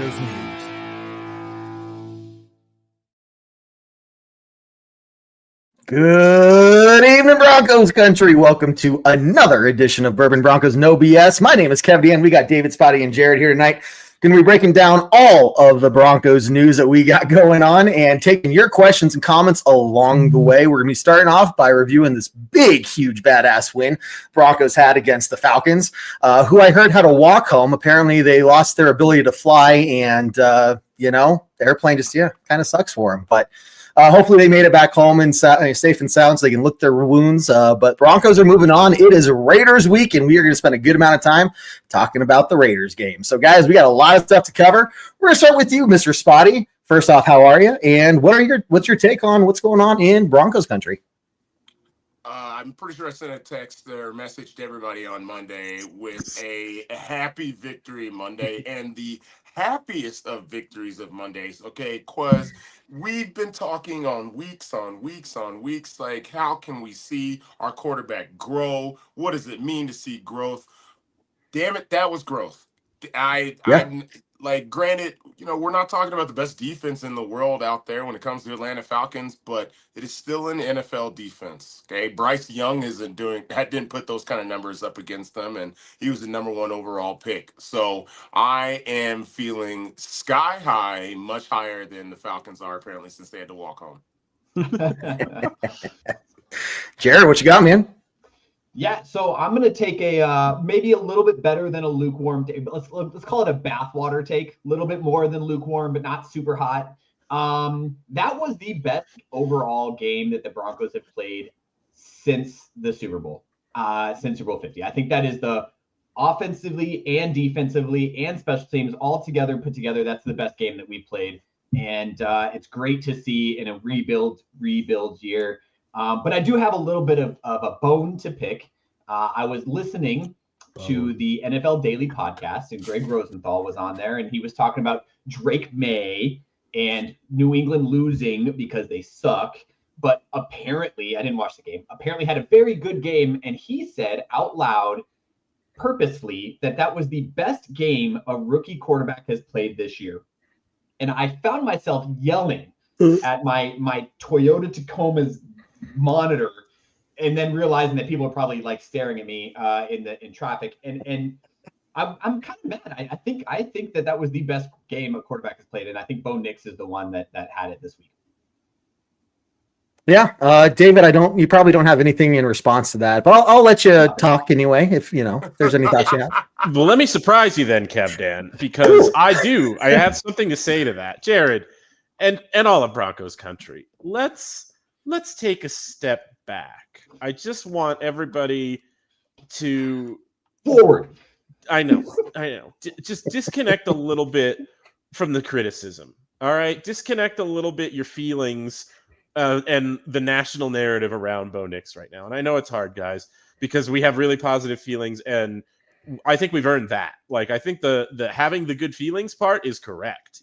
Broncos news. Good evening, Broncos country. Welcome to another edition of Bourbon Broncos No BS. My name is Kevin, and we got David, Spotty, and Jared here tonight. Going to be breaking down all of the Broncos news that we got going on and taking your questions and comments along the way. We're going to be starting off by reviewing this big, huge, badass win Broncos had against the Falcons, who I heard had a walk home. Apparently, they lost their ability to fly, and, the airplane just, kind of sucks for them. But hopefully they made it back home and safe and sound so they can lick their wounds. But Broncos are moving on. It is Raiders week, and we are going to spend a good amount of time talking about the Raiders game. So, guys, we got a lot of stuff to cover. We're going to start with you, Mr. Spotty. First off, how are you? And what's your take on what's going on in Broncos country? I'm pretty sure I sent a text or message to everybody on Monday with a happy victory Monday and the happiest of victories of Mondays, okay? Because we've been talking on weeks, like how can we see our quarterback grow? What does it mean to see growth? Damn it, that was growth. Granted, we're not talking about the best defense in the world out there when it comes to Atlanta Falcons, but it is still an NFL defense. Okay, Bryce Young didn't put those kind of numbers up against them, and he was the number 1 overall pick. So I am feeling sky high, much higher than the Falcons are apparently since they had to walk home. Jared, what you got, man? Yeah, so I'm going to take a maybe a little bit better than a lukewarm take. Let's call it a bathwater take, a little bit more than lukewarm, but not super hot. That was the best overall game that the Broncos have played since the Super Bowl, since Super Bowl 50. I think that is the offensively and defensively and special teams all together put together. That's the best game that we've played, and it's great to see in a rebuild year. But I do have a little bit of a bone to pick. I was listening to the NFL Daily podcast, and Greg Rosenthal was on there, and he was talking about Drake May and New England losing because they suck. But apparently, I didn't watch the game, apparently had a very good game, and he said out loud, purposefully, that was the best game a rookie quarterback has played this year. And I found myself yelling at my Toyota Tacoma's monitor, and then realizing that people are probably like staring at me in traffic, and I'm kind of mad. I think that was the best game a quarterback has played, and I think Bo Nix is the one that had it this week. Yeah, David, you probably don't have anything in response to that, but I'll let you talk anyway if there's any thoughts you have. Well, let me surprise you then, Kev Dan, because I have something to say to that, Jared, and all of Broncos country. Let's take a step back. I just want everybody to forward. I know. Just disconnect a little bit from the criticism. All right, disconnect a little bit your feelings and the national narrative around Bo Nix right now. And I know it's hard, guys, because we have really positive feelings, and I think we've earned that. Like, I think the having the good feelings part is correct.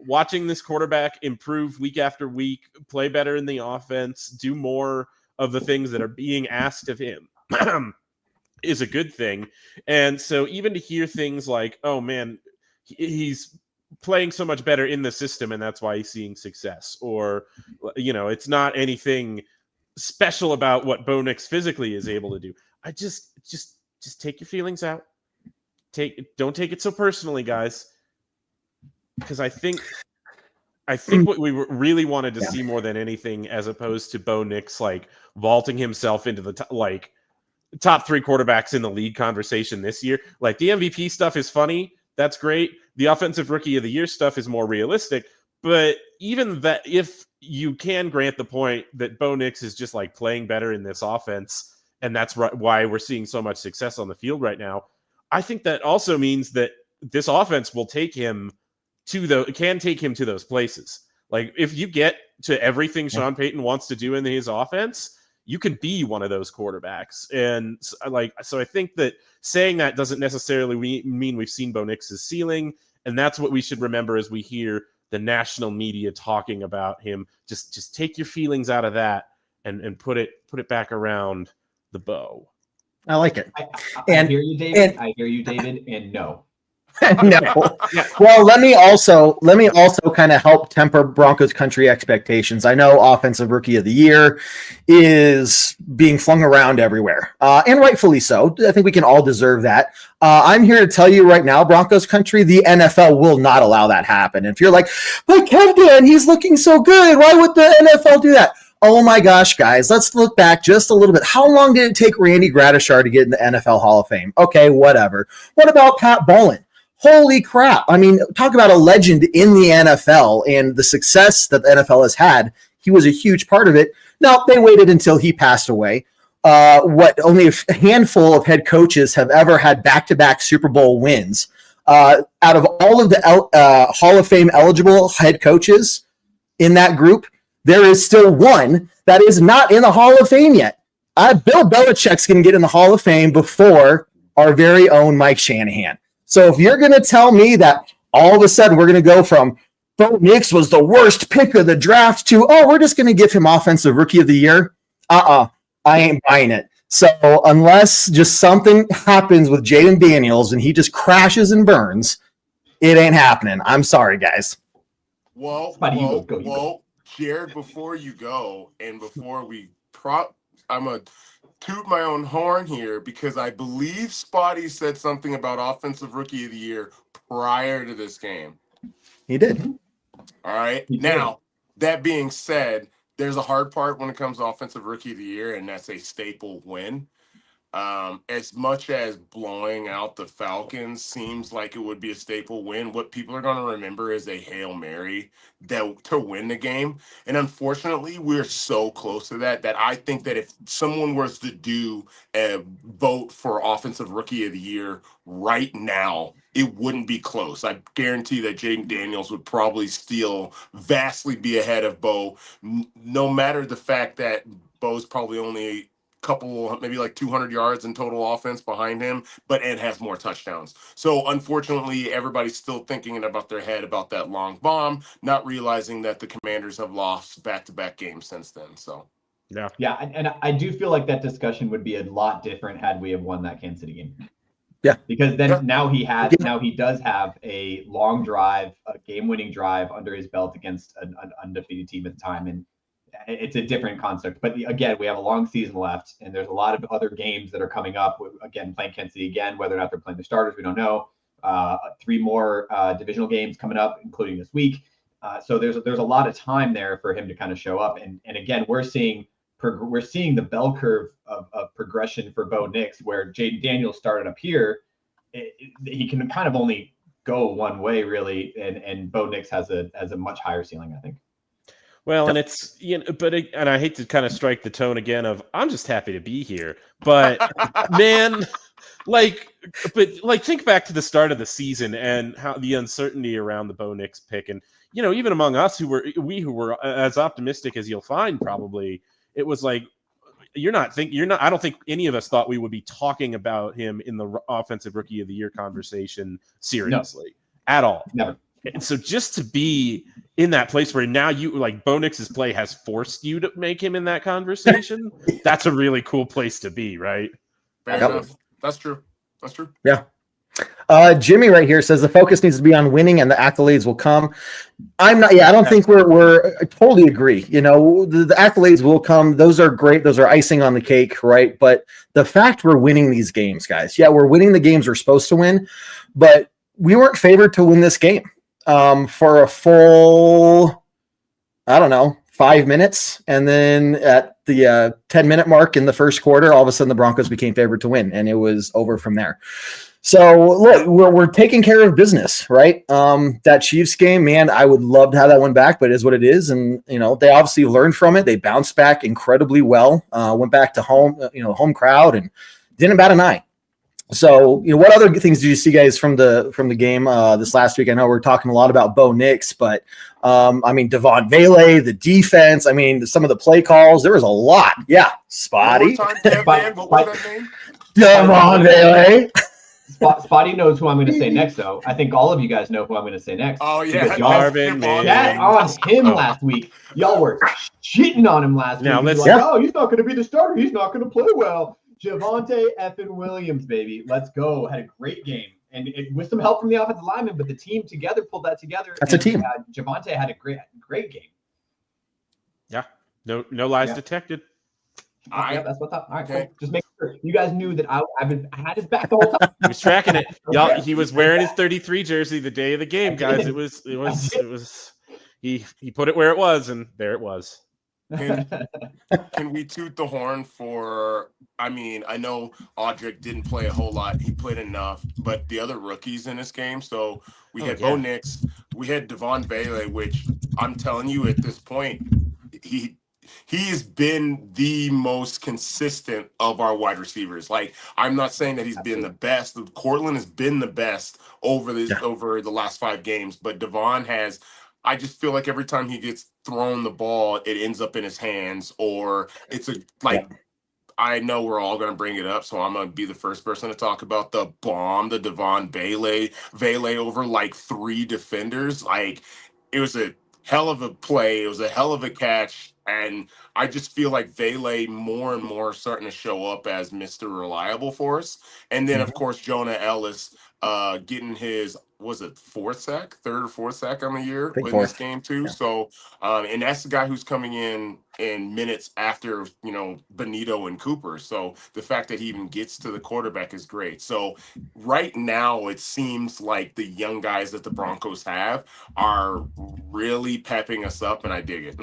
Watching this quarterback improve week after week, play better in the offense, do more of the things that are being asked of him is a good thing. And so even to hear things like, oh man, he's playing so much better in the system and that's why he's seeing success, or, it's not anything special about what Bo Nix physically is able to do. I just take your feelings out. Don't take it so personally, guys. Because I think what we really wanted to see more than anything, as opposed to Bo Nix like vaulting himself into the top 3 quarterbacks in the league conversation this year. Like, the MVP stuff is funny, that's great. The offensive rookie of the year stuff is more realistic. But even that, if you can grant the point that Bo Nix is just like playing better in this offense, and that's why we're seeing so much success on the field right now, I think that also means that this offense will take him to those places. Like, if you get to everything Sean Payton wants to do in his offense, you can be one of those quarterbacks. And so I think that saying that doesn't necessarily mean we've seen Bo Nix's ceiling. And that's what we should remember as we hear the national media talking about him. Just take your feelings out of that and put it back around the bow. I like it. I hear you, David. I hear you, David. And no. No. Well, let me also kind of help temper Broncos country expectations. I know offensive rookie of the year is being flung around everywhere, and rightfully so. I think we can all deserve that. I'm here to tell you right now, Broncos country, the NFL will not allow that happen. And if you're like, but Kevin, he's looking so good, why would the NFL do that? Oh my gosh, guys, let's look back just a little bit. How long did it take Randy Gradishar to get in the NFL Hall of Fame? Okay, whatever. What about Pat Bowlen? Holy crap. I mean, talk about a legend in the NFL and the success that the NFL has had. He was a huge part of it. Now, they waited until he passed away. Only a handful of head coaches have ever had back-to-back Super Bowl wins. Out of all of the Hall of Fame eligible head coaches in that group, there is still one that is not in the Hall of Fame yet. Bill Belichick's going to get in the Hall of Fame before our very own Mike Shanahan. So if you're going to tell me that all of a sudden we're going to go from Bo Nix was the worst pick of the draft to, we're just going to give him offensive rookie of the year, I ain't buying it. So unless just something happens with Jaden Daniels and he just crashes and burns, it ain't happening. I'm sorry, guys. Whoa, Jared, before you go and before we I'm going to toot my own horn here because I believe Spotty said something about offensive rookie of the year prior to this game. He did. All right. Now, that being said, there's a hard part when it comes to offensive rookie of the year, and that's a staple win. As much as blowing out the Falcons seems like it would be a staple win, what people are going to remember is a Hail Mary to win the game. And unfortunately, we're so close to that I think that if someone was to do a vote for offensive rookie of the year right now, it wouldn't be close. I guarantee that Jaden Daniels would probably still vastly be ahead of Bo, no matter the fact that Bo's probably only couple, maybe like 200 yards in total offense behind him, but Ed has more touchdowns. So unfortunately, everybody's still thinking about their head about that long bomb, not realizing that the Commanders have lost back-to-back games since then. So yeah, and I do feel like that discussion would be a lot different had we have won that Kansas City game. Yeah, because then now he does have a long drive, a game-winning drive under his belt against an undefeated team at the time, and it's a different concept. But again, we have a long season left, and there's a lot of other games that are coming up. Again, playing Kansas City again, whether or not they're playing the starters, we don't know. 3 more divisional games coming up, including this week. So there's a lot of time there for him to kind of show up. And again, we're seeing the bell curve of progression for Bo Nix, where Jaden Daniels started up here. He can kind of only go one way, really, and Bo Nix has a much higher ceiling, I think. Well, and it's, and I hate to kind of strike the tone again of I'm just happy to be here, but man, think back to the start of the season and how the uncertainty around the Bo Nix pick, and even among us who were as optimistic as you'll find, probably it was like I don't think any of us thought we would be talking about him in the offensive rookie of the year conversation seriously at all. Never. And so just to be in that place where now Bo Nix's play has forced you to make him in that conversation, that's a really cool place to be, right? Fair enough. That's true. Yeah. Jimmy right here says the focus needs to be on winning and the accolades will come. I don't think I totally agree. The accolades will come. Those are great. Those are icing on the cake, right? But the fact we're winning these games, guys, we're winning the games we're supposed to win, but we weren't favored to win this game. For a full, 5 minutes. And then at the 10-minute mark in the first quarter, all of a sudden the Broncos became favored to win, and it was over from there. So, look, we're taking care of business, right? That Chiefs game, man, I would love to have that one back, but it is what it is. And, they obviously learned from it. They bounced back incredibly well, went back to home crowd, and didn't bat an eye. So, what other things did you see, guys, from the game this last week? I know we're talking a lot about Bo Nix, but Devon Vele, the defense, some of the play calls, there was a lot. Yeah, Spotty. What was that name? Devon Vele. Spotty knows who I'm going to say next, though. I think all of you guys know who I'm going to say next. Oh, yeah. Marvin, that on him last week. Y'all were shitting on him last week. He's not going to be the starter. He's not going to play well. Javonte effing Williams, baby. Let's go. Had a great game. with some help from the offensive lineman, but the team together pulled that together. That's a team. Javonte had a great game. Yeah, no lies detected. Yeah, that's what's up. All right, Okay. cool. Just make sure you guys knew that I had his back the whole time. He was tracking it. Y'all, he was wearing his 33 jersey the day of the game, guys. It was. He put it where it was, and there it was. Can we toot the horn for? I mean, I know Audric didn't play a whole lot. He played enough, but the other rookies in this game. So we had Bo Nix, we had Devon Bailey, which I'm telling you at this point, he has been the most consistent of our wide receivers. Like, I'm not saying that he's been the best. Cortland has been the best over the last 5 games, but Devon has. I just feel like every time he gets thrown the ball, it ends up in his hands, or it's I know we're all going to bring it up, so I'm going to be the first person to talk about the bomb, the Devon Bailey over like 3 defenders. Like, it was a hell of a play. It was a hell of a catch. And I just feel like Bailey more and more starting to show up as Mr. Reliable for us. And then, of course, Jonah Ellis getting his, was it 3rd or fourth sack on the year in this game too. Yeah. So, and that's the guy who's coming in minutes after, Benito and Cooper. So the fact that he even gets to the quarterback is great. So right now it seems like the young guys that the Broncos have are really pepping us up, and I dig it.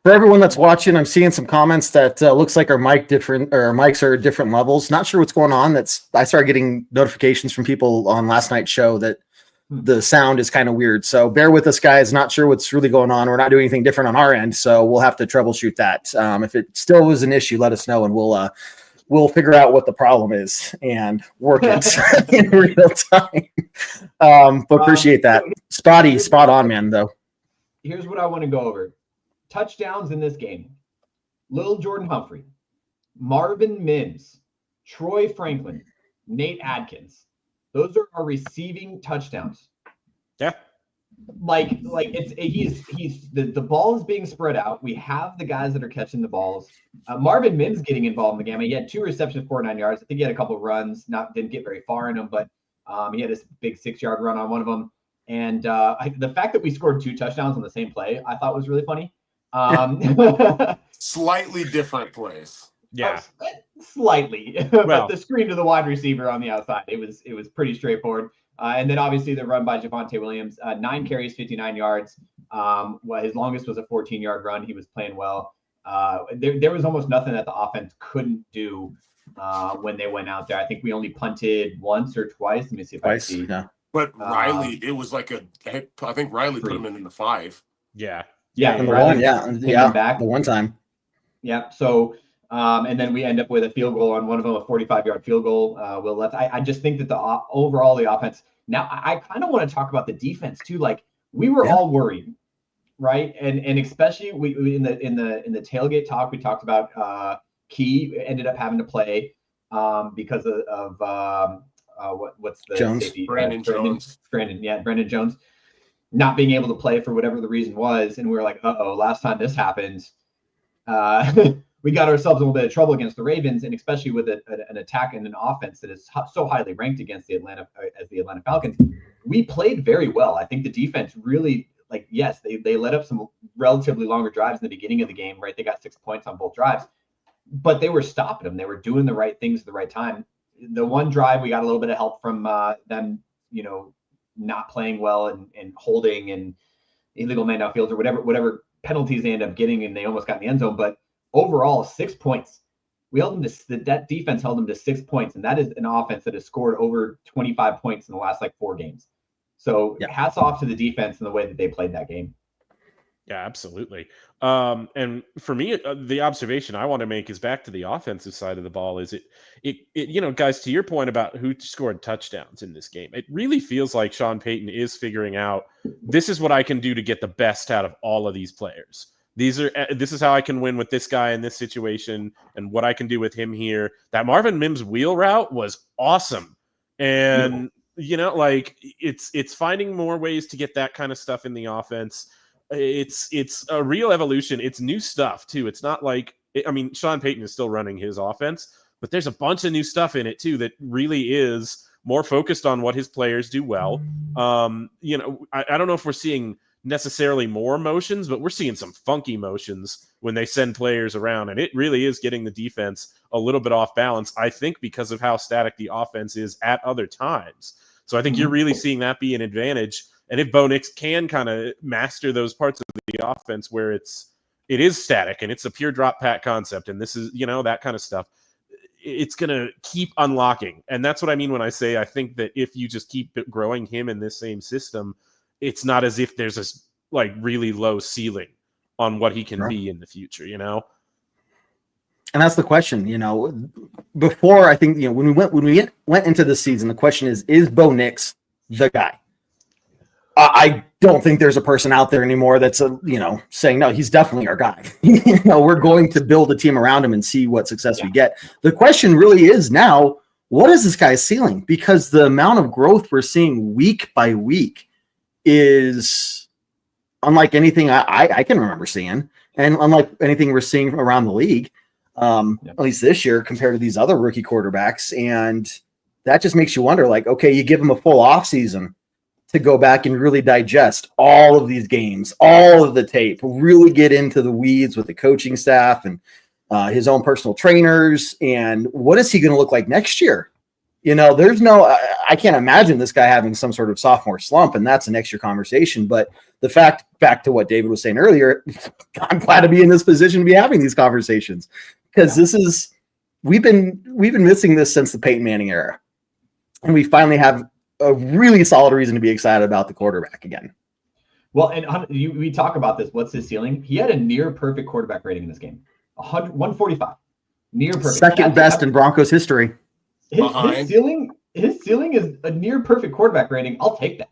For everyone that's watching, I'm seeing some comments that looks like our mics are at different levels. Not sure what's going on. I started getting notifications from people on last night's show that the sound is kind of weird. So bear with us, guys. Not sure what's really going on. We're not doing anything different on our end, so we'll have to troubleshoot that. If it still was an issue, let us know, and we'll figure out what the problem is and work it in real time. But appreciate that. Spot on, man. Though. Here's what I want to go over. Touchdowns in this game: Lil Jordan Humphrey, Marvin Mims, Troy Franklin, Nate Adkins. Those are our receiving touchdowns. Yeah. Like the ball is being spread out. We have the guys that are catching the balls. Marvin Mims getting involved in the game. He had 2 receptions, 49 yards. I think he had a couple of runs. Didn't get very far in them, but he had this big 6-yard run on one of them. And the fact that we scored 2 touchdowns on the same play, I thought was really funny. Slightly different plays. Yeah, slightly. But the screen to the wide receiver on the outside, it was pretty straightforward. And then obviously the run by Javonte Williams, 9 carries, 59 yards. His longest was a 14-yard run. He was playing well. There was almost nothing that the offense couldn't do when they went out there. I think we only punted once or twice. Let me see if I see. Yeah. But Riley, it was like I think Riley put him in the 5. Yeah. Yeah, and the one time. Yeah. So, and then we end up with a field goal on one of them, a 45-yard field goal. Will left. I just think that overall the offense. Now, I kind of want to talk about the defense too. Like, we were all worried, right? And especially we in the tailgate talk, we talked about Key ended up having to play because of what's the Jones. safety? Brandon Jones. Brandon Jones. Not being able to play for whatever the reason was. And we were like, last time this happened, we got ourselves in a little bit of trouble against the Ravens, and especially with an attack and an offense that is so highly ranked against the Atlanta Falcons. We played very well. I think the defense really, yes, they let up some relatively longer drives in the beginning of the game, right? They got 6 points on both drives, but they were stopping them. They were doing the right things at the right time. The one drive, we got a little bit of help from them, not playing well and holding and illegal man downfield or whatever penalties they end up getting, and they almost got in the end zone. But overall, 6 points. We held them to that defense held them to 6 points, and that is an offense that has scored over 25 points in the last 4 games. So hats off to the defense and the way that they played that game. Yeah, absolutely. And for me, the observation I want to make is back to the offensive side of the ball. Is it guys, to your point about who scored touchdowns in this game, it really feels like Sean Payton is figuring out, this is what I can do to get the best out of all of these players. This is how I can win with this guy in this situation, and what I can do with him here. That Marvin Mims wheel route was awesome. And, it's finding more ways to get that kind of stuff in the offense. It's a real evolution. It's new stuff too. It's not like, Sean Payton is still running his offense, but there's a bunch of new stuff in it too that really is more focused on what his players do well. You know, I don't know if we're seeing necessarily more motions, but we're seeing some funky motions when they send players around, and it really is getting the defense a little bit off balance, I think, because of how static the offense is at other times. So I think you're really seeing that be an advantage. And if Bo Nix can kind of master those parts of the offense where it is static and it's a pure drop pat concept, and this is, you know, that kind of stuff, it's going to keep unlocking. And that's what I mean when I say I think that if you just keep growing him in this same system, it's not as if there's this like really low ceiling on what he can be in the future, you know? And that's the question, you know, before I think, you know, when we went into the season, the question is Bo Nix the guy? I don't think there's a person out there anymore that's, you know, saying, no, he's definitely our guy. You know, we're going to build a team around him and see what success we get. The question really is now, what is this guy's ceiling? Because the amount of growth we're seeing week by week is unlike anything I can remember seeing, and unlike anything we're seeing around the league, at least this year compared to these other rookie quarterbacks. And that just makes you wonder, like, okay, you give him a full off season to go back and really digest all of these games, all of the tape, really get into the weeds with the coaching staff and his own personal trainers. And what is he going to look like next year? You know, there's no, I can't imagine this guy having some sort of sophomore slump, and that's a next year conversation. But the fact, back to what David was saying earlier, I'm glad to be in this position to be having these conversations, because this is, we've been missing this since the Peyton Manning era. And we finally have a really solid reason to be excited about the quarterback again. Well, and we talk about this. What's his ceiling? He had a near perfect quarterback rating in this game, 145, near perfect. Second best in Broncos history. His ceiling is a near perfect quarterback rating. I'll take that.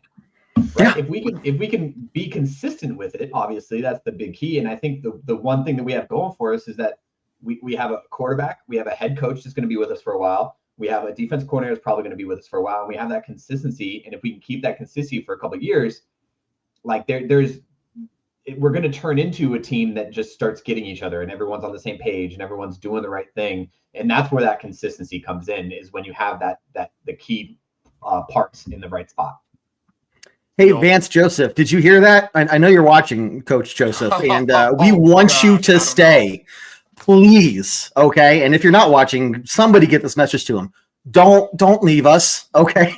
Right? Yeah. If we can be consistent with it, obviously that's the big key. And I think the one thing that we have going for us is that we have a quarterback, we have a head coach that's going to be with us for a while. We have a defense coordinator that's probably going to be with us for a while, and we have that consistency. And if we can keep that consistency for a couple of years, like we're going to turn into a team that just starts getting each other, and everyone's on the same page, and everyone's doing the right thing. And that's where that consistency comes in, is when you have the key parts in the right spot. Hey, Vance Joseph, did you hear that? I know you're watching, Coach Joseph, and we want you to stay. Please, okay? And if you're not watching, somebody get this message to him. Don't leave us, okay?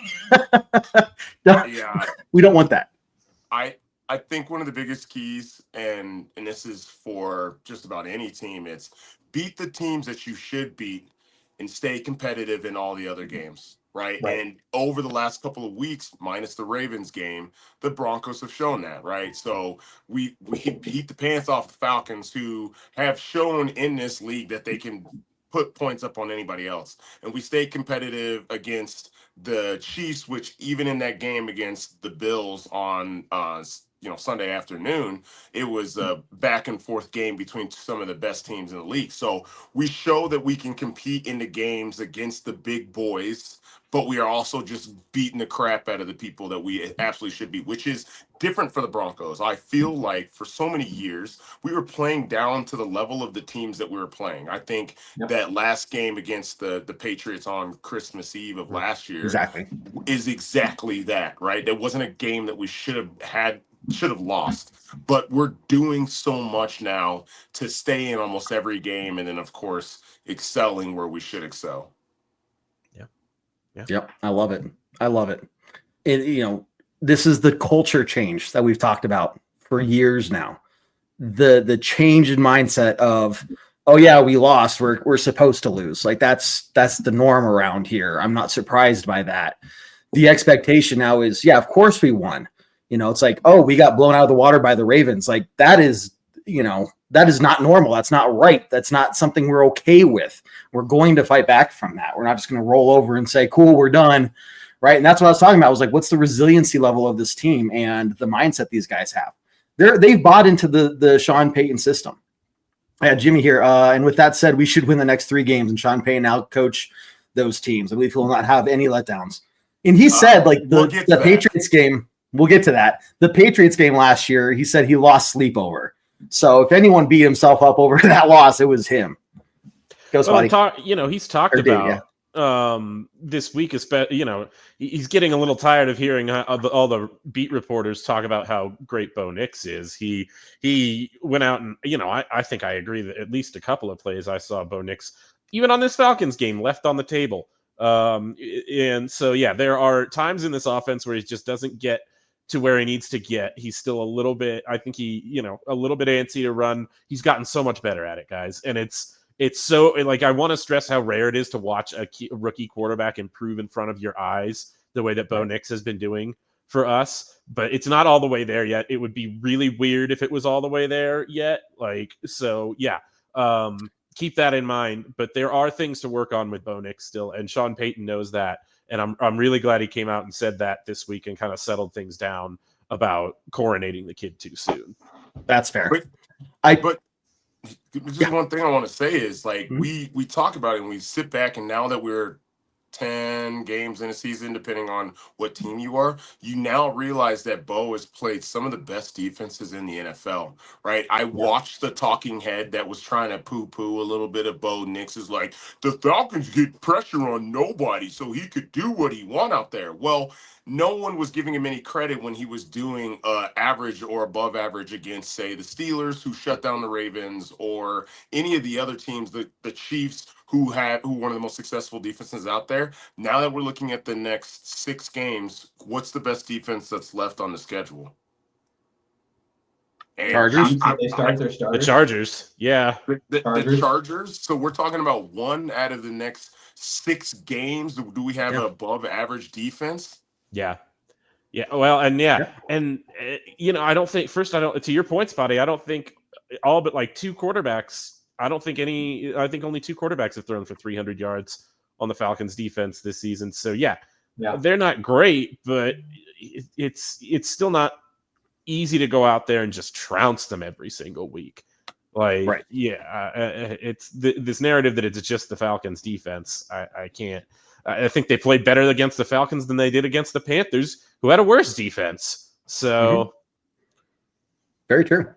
We don't want that. I think one of the biggest keys, and this is for just about any team, it's beat the teams that you should beat and stay competitive in all the other games, right? And over the last couple of weeks, minus the Ravens game, the Broncos have shown that, right? So we beat the pants off the Falcons, who have shown in this league that they can put points up on anybody else. And we stay competitive against the Chiefs, which even in that game against the Bills on Sunday afternoon, it was a back and forth game between some of the best teams in the league. So we show that we can compete in the games against the big boys, but we are also just beating the crap out of the people that we absolutely should be, which is different for the Broncos. I feel like for so many years, we were playing down to the level of the teams that we were playing. I think that last game against the Patriots on Christmas Eve of last year is exactly that, right? That wasn't a game that we should have lost, but we're doing so much now to stay in almost every game, and then of course excelling where we should excel. Yep, I love it. And this is the culture change that we've talked about for years now. The change in mindset of, oh yeah, we lost, we're supposed to lose. Like that's the norm around here. I'm not surprised by that. The expectation now is, yeah, of course we won. It's like, oh, we got blown out of the water by the Ravens. Like that is not normal. That's not right. That's not something we're okay with. We're going to fight back from that. We're not just going to roll over and say, cool, we're done. Right. And that's what I was talking about. I was like, what's the resiliency level of this team and the mindset these guys have? They've bought into the Sean Payton system. I had Jimmy here. And with that said, we should win the next 3 games, and Sean Payton now coach those teams. I believe he will not have any letdowns. And he said, like the Patriots game, we'll get to that. The Patriots game last year, he said he lost sleep over. So if anyone beat himself up over that loss, it was him. Go, Spotty. He's talked about this week, he's getting a little tired of hearing all the beat reporters talk about how great Bo Nix is. He went out and, I think I agree that at least a couple of plays I saw Bo Nix, even on this Falcons game, left on the table. And so, there are times in this offense where he just doesn't get to where he needs to get. He's still a little bit, I think a little bit antsy to run. He's gotten so much better at it, guys. And it's so, like, I want to stress how rare it is to watch a rookie quarterback improve in front of your eyes the way that Bo Nix has been doing for us, but it's not all the way there yet. It would be really weird if it was all the way there yet. Keep that in mind, but there are things to work on with Bo Nix still, and Sean Payton knows that, and I'm really glad he came out and said that this week and kind of settled things down about coronating the kid too soon. That's fair. But just one thing I want to say is, like, we talk about it and we sit back, and now that we're 10 games in a season, depending on what team you are, you now realize that Bo has played some of the best defenses in the NFL, right? I watched the talking head that was trying to poo-poo a little bit of Bo Nix, is like, the Falcons get pressure on nobody, so he could do what he want out there. Well, no one was giving him any credit when he was doing average or above average against, say, the Steelers, who shut down the Ravens, or any of the other teams, the Chiefs, who one of the most successful defenses out there. Now that we're looking at the next 6 games, what's the best defense that's left on the schedule? And Chargers? They start their starters. The Chargers, yeah. The Chargers. So we're talking about 1 out of the next 6 games. Do we have an above average defense? Yeah. Well, and I don't think, to your point, Spotty, I don't think all but like 2 quarterbacks. I think only 2 quarterbacks have thrown for 300 yards on the Falcons defense this season. So they're not great, but it's still not easy to go out there and just trounce them every single week. It's this narrative that it's just the Falcons defense. I can't. I think they played better against the Falcons than they did against the Panthers, who had a worse defense. So, very true.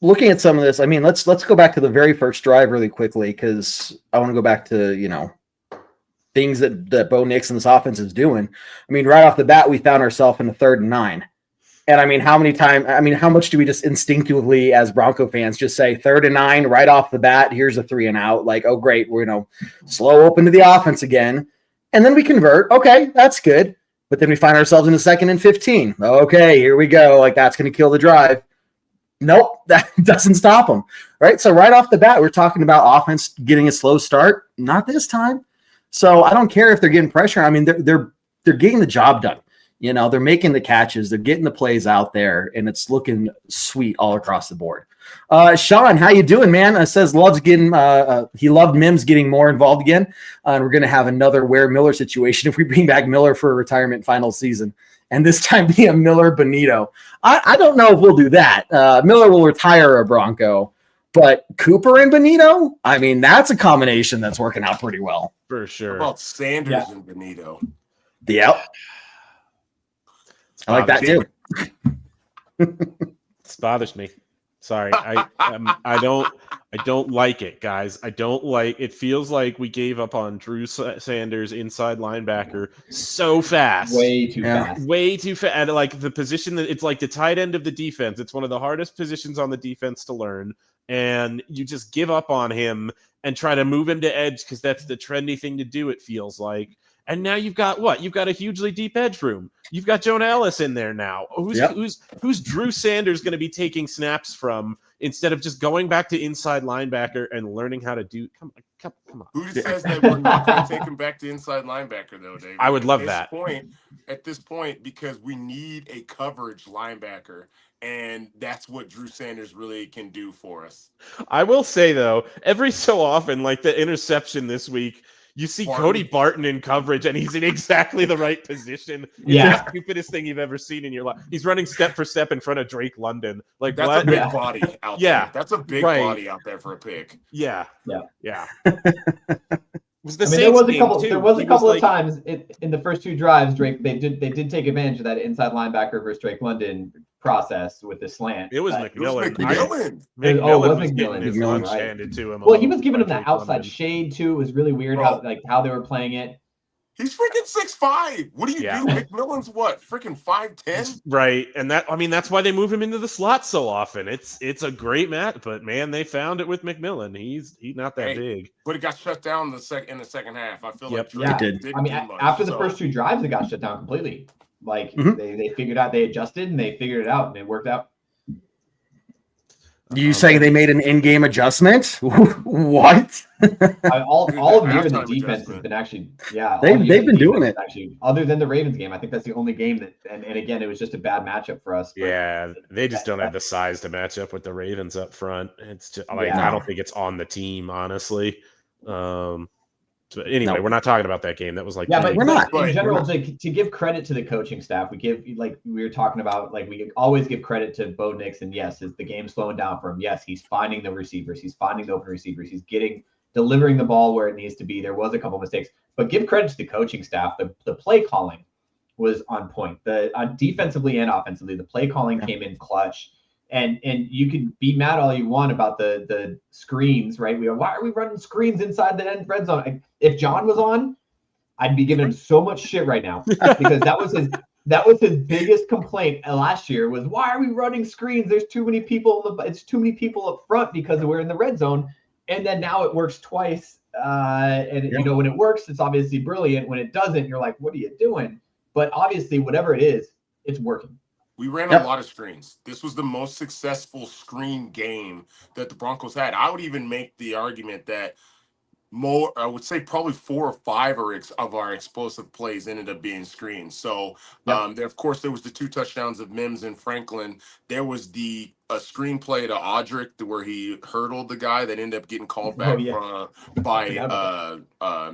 Looking at some of this, I mean, let's go back to the very first drive really quickly, because I want to go back to things that Bo Nix and this offense is doing. I mean, right off the bat, we found ourselves in a 3rd and 9. And I mean, how much do we just instinctively as Bronco fans just say 3rd and 9 right off the bat? Here's a 3 and out. Like, oh, great. We're, slow open to the offense again. And then we convert. Okay, that's good. But then we find ourselves in a 2nd and 15. Okay, here we go. Like, that's going to kill the drive. Nope, that doesn't stop them. Right. So right off the bat, we're talking about offense getting a slow start. Not this time. So I don't care if they're getting pressure. I mean, they're getting the job done. They're making the catches, they're getting the plays out there, and it's looking sweet all across the board. Sean, how you doing, man? Says he loved Mims getting more involved again. And we're going to have another Ware Miller situation if we bring back Miller for a retirement final season. And this time be a Miller Benito. I don't know if we'll do that. Miller will retire a Bronco, but Cooper and Benito, I mean, that's a combination that's working out pretty well. For sure. How about Sanders and Benito? Yep. I like that too. This bothers me. Sorry, I don't like it, guys. I don't like. It feels like we gave up on Drew Sanders, inside linebacker, so fast. Way too fast. Way too fast. And like the position that it's like the tight end of the defense. It's one of the hardest positions on the defense to learn, and you just give up on him and try to move him to edge because that's the trendy thing to do. It feels like. And now you've got what? You've got a hugely deep edge room. You've got Jonah Ellis in there now. Who's Drew Sanders going to be taking snaps from instead of just going back to inside linebacker and learning how to do? Come on. Who says that we're not going to take him back to inside linebacker though, David? I would love that. At this point, because we need a coverage linebacker. And that's what Drew Sanders really can do for us. I will say though, every so often, like the interception this week. You see Cody Barton in coverage, and he's in exactly the right position. It's the stupidest thing you've ever seen in your life. He's running step for step in front of Drake London. Like that's a big body out there. That's a big body out there for a pick. Yeah. was the I mean, Saints there was a game, couple. too. There was a He couple of like- times in the first 2 drives, Drake. They did take advantage of that inside linebacker versus Drake London process with the slant. It was but- McMillan. McMillan. was was getting McMillan. his McMillan, lunch right. handed to him. a Well, he little was giving by him that Drake outside London. shade too. It was really weird Bro. how they were playing it. He's freaking 6'5". What do you Yeah. do? McMillan's what? Freaking 5'10"? Right, and that's why they move him into the slot so often. It's a great match, but man, they found it with McMillan. He's not that Hey, big. But it got shut down in the second half. I feel Yep. like Drake Yeah. did. didn't I mean, do much, after the so- first 2 drives, it got shut down completely. Like Mhm. they figured out, they adjusted and they figured it out and it worked out. You saying they made an in-game adjustment? What? All Dude, all that year, the halftime defense has adjustment. been actually, yeah. all They've year, the been doing defense it. actually. Other than the Ravens game, I think that's the only game that, and again, it was just a bad matchup for us. but- Yeah, they just don't have the size to match up with the Ravens up front. It's just like Yeah. I don't think it's on the team, honhonestly. But anyway, No. we're not talking about that game. That was like Yeah, but, We're but not. in Right, general, we're to give credit to the coaching staff, we give, like we were talking about, like we always give credit to Bo Nix, and yes, is the game slowing down for him? Yes, he's finding the receivers, he's finding the open receivers, he's delivering the ball where it needs to be. There was a couple mistakes, but give credit to the coaching staff. The play calling was on point. Defensively and offensively, the play calling came in clutch. And you could be mad all you want about the screens, right? Why are we running screens inside the end red zone? If John was on, I'd be giving him so much shit right now because that was his biggest complaint last year was, why are we running screens? There's too many people. It's too many people up front because we're in the red zone. And then now it works twice. When it works, it's obviously brilliant. When it doesn't, you're like, what are you doing? But obviously, whatever it is, it's working. We ran Yep. a lot of screens. This was the most successful screen game that the Broncos had. I would even make the argument that I would say probably 4 or 5 of our explosive plays ended up being screens. So of course, there was the 2 touchdowns of Mims and Franklin. There was a screenplay to Audric where he hurdled the guy that ended up getting called back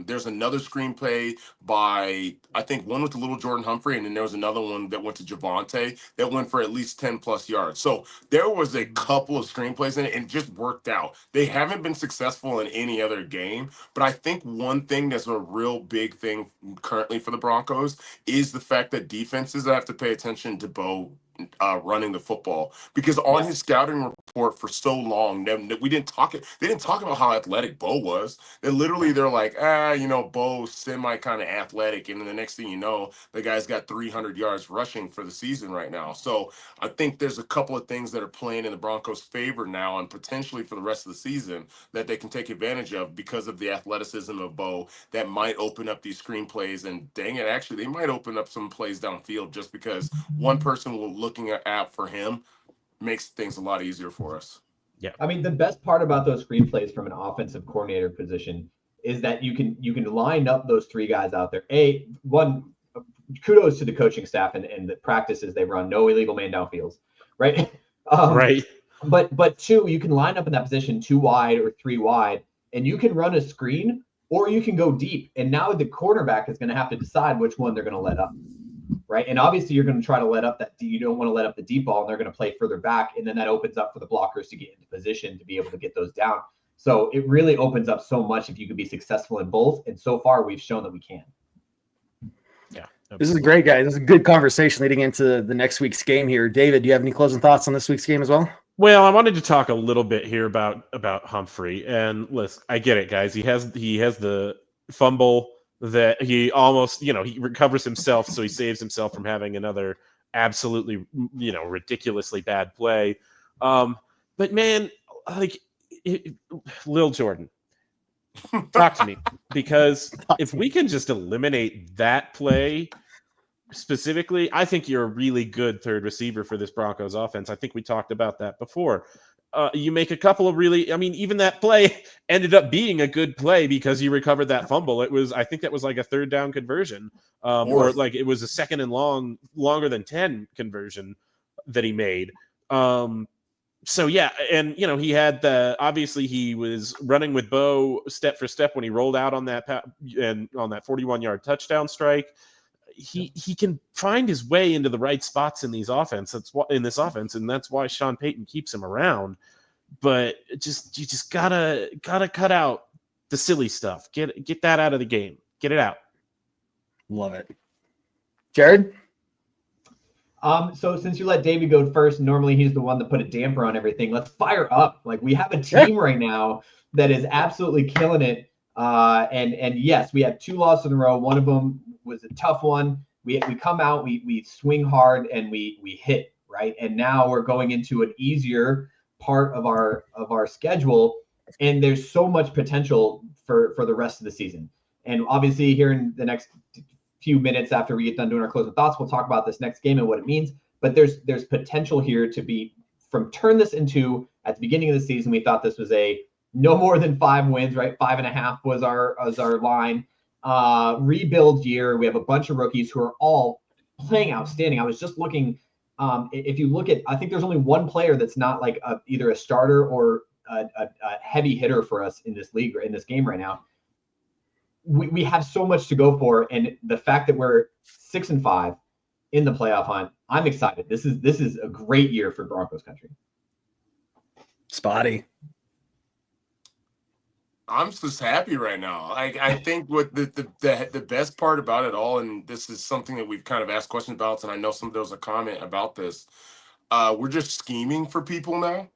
there's another screenplay by, I think one with the little Jordan Humphrey, and then there was another one that went to Javonte that went for at least 10 plus yards. So there was a couple of screenplays in it and it just worked out. They haven't been successful in any other game, but I think one thing that's a real big thing currently for the Broncos is the fact that defenses have to pay attention to Bo running the football, because on his scouting report for so long, they didn't talk about how athletic Bo was. They're like, Bo's semi kind of athletic, and then the next thing you know, the guy's got 300 yards rushing for the season right now. So I think there's a couple of things that are playing in the Broncos' favor now, and potentially for the rest of the season, that they can take advantage of because of the athleticism of Bo. That might open up these screenplays, and dang it, actually, they might open up some plays downfield just because one person looking at for him makes things a lot easier for us. Yeah. I mean, the best part about those screenplays from an offensive coordinator position is that you can line up those 3 guys out there. Kudos to the coaching staff and the practices they run. No illegal man downfields, right? Right. But 2, you can line up in that position 2 wide or 3 wide, and you can run a screen or you can go deep. And now the cornerback is going to have to decide which one they're going to let up. Right. And obviously you're going to try to let up you don't want to let up the deep ball, and they're going to play further back. And then that opens up for the blockers to get into position to be able to get those down. So it really opens up so much if you could be successful in both. And so far we've shown that we can. Yeah. This is great, guys. This is a good conversation leading into the next week's game here. David, do you have any closing thoughts on this week's game as well? Well, I wanted to talk a little bit here about Humphrey. And listen, I get it, guys. He has the fumble that he almost, he recovers himself, so he saves himself from having another absolutely, ridiculously bad play. But man, Lil Jordan, talk to me, because if we can just eliminate that play specifically, I think you're a really good third receiver for this Broncos offense. I think we talked about that before. You make a couple of even that play ended up being a good play because you recovered that fumble. I think that was like a 3rd down conversion, or like it was a 2nd and longer than 10 conversion that he made. So yeah, and he had obviously he was running with Bo step for step when he rolled out on that and on that 41-yard touchdown strike. He can find his way into the right spots in this offense, and that's why Sean Payton keeps him around. But you just gotta cut out the silly stuff. Get that out of the game. Get it out. Love it. Jared? So since you let David go first, normally he's the one that put a damper on everything. Let's fire up. Like, we have a team right now that is absolutely killing it. And yes, we have 2 losses in a row. One of them was a tough one. We come out, we swing hard, and we hit, right? And now we're going into an easier part of our schedule, and there's so much potential for the rest of the season. And obviously, here in the next few minutes after we get done doing our closing thoughts, we'll talk about this next game and what it means. But there's potential here to be turn this into, at the beginning of the season, we thought this was a no more than 5 wins, right? 5.5 was our line. Rebuild year. We have a bunch of rookies who are all playing outstanding. I was just looking. If you look at, I think there's only one player that's not like either a starter or a heavy hitter for us in this league or in this game right now. We have so much to go for, and the fact that we're 6-5 in the playoff hunt, I'm excited. This is a great year for Broncos country. Spotty. I'm just happy right now. I think what the best part about it all, and this is something that we've kind of asked questions about, and I know there was a comment about this. We're just scheming for people now.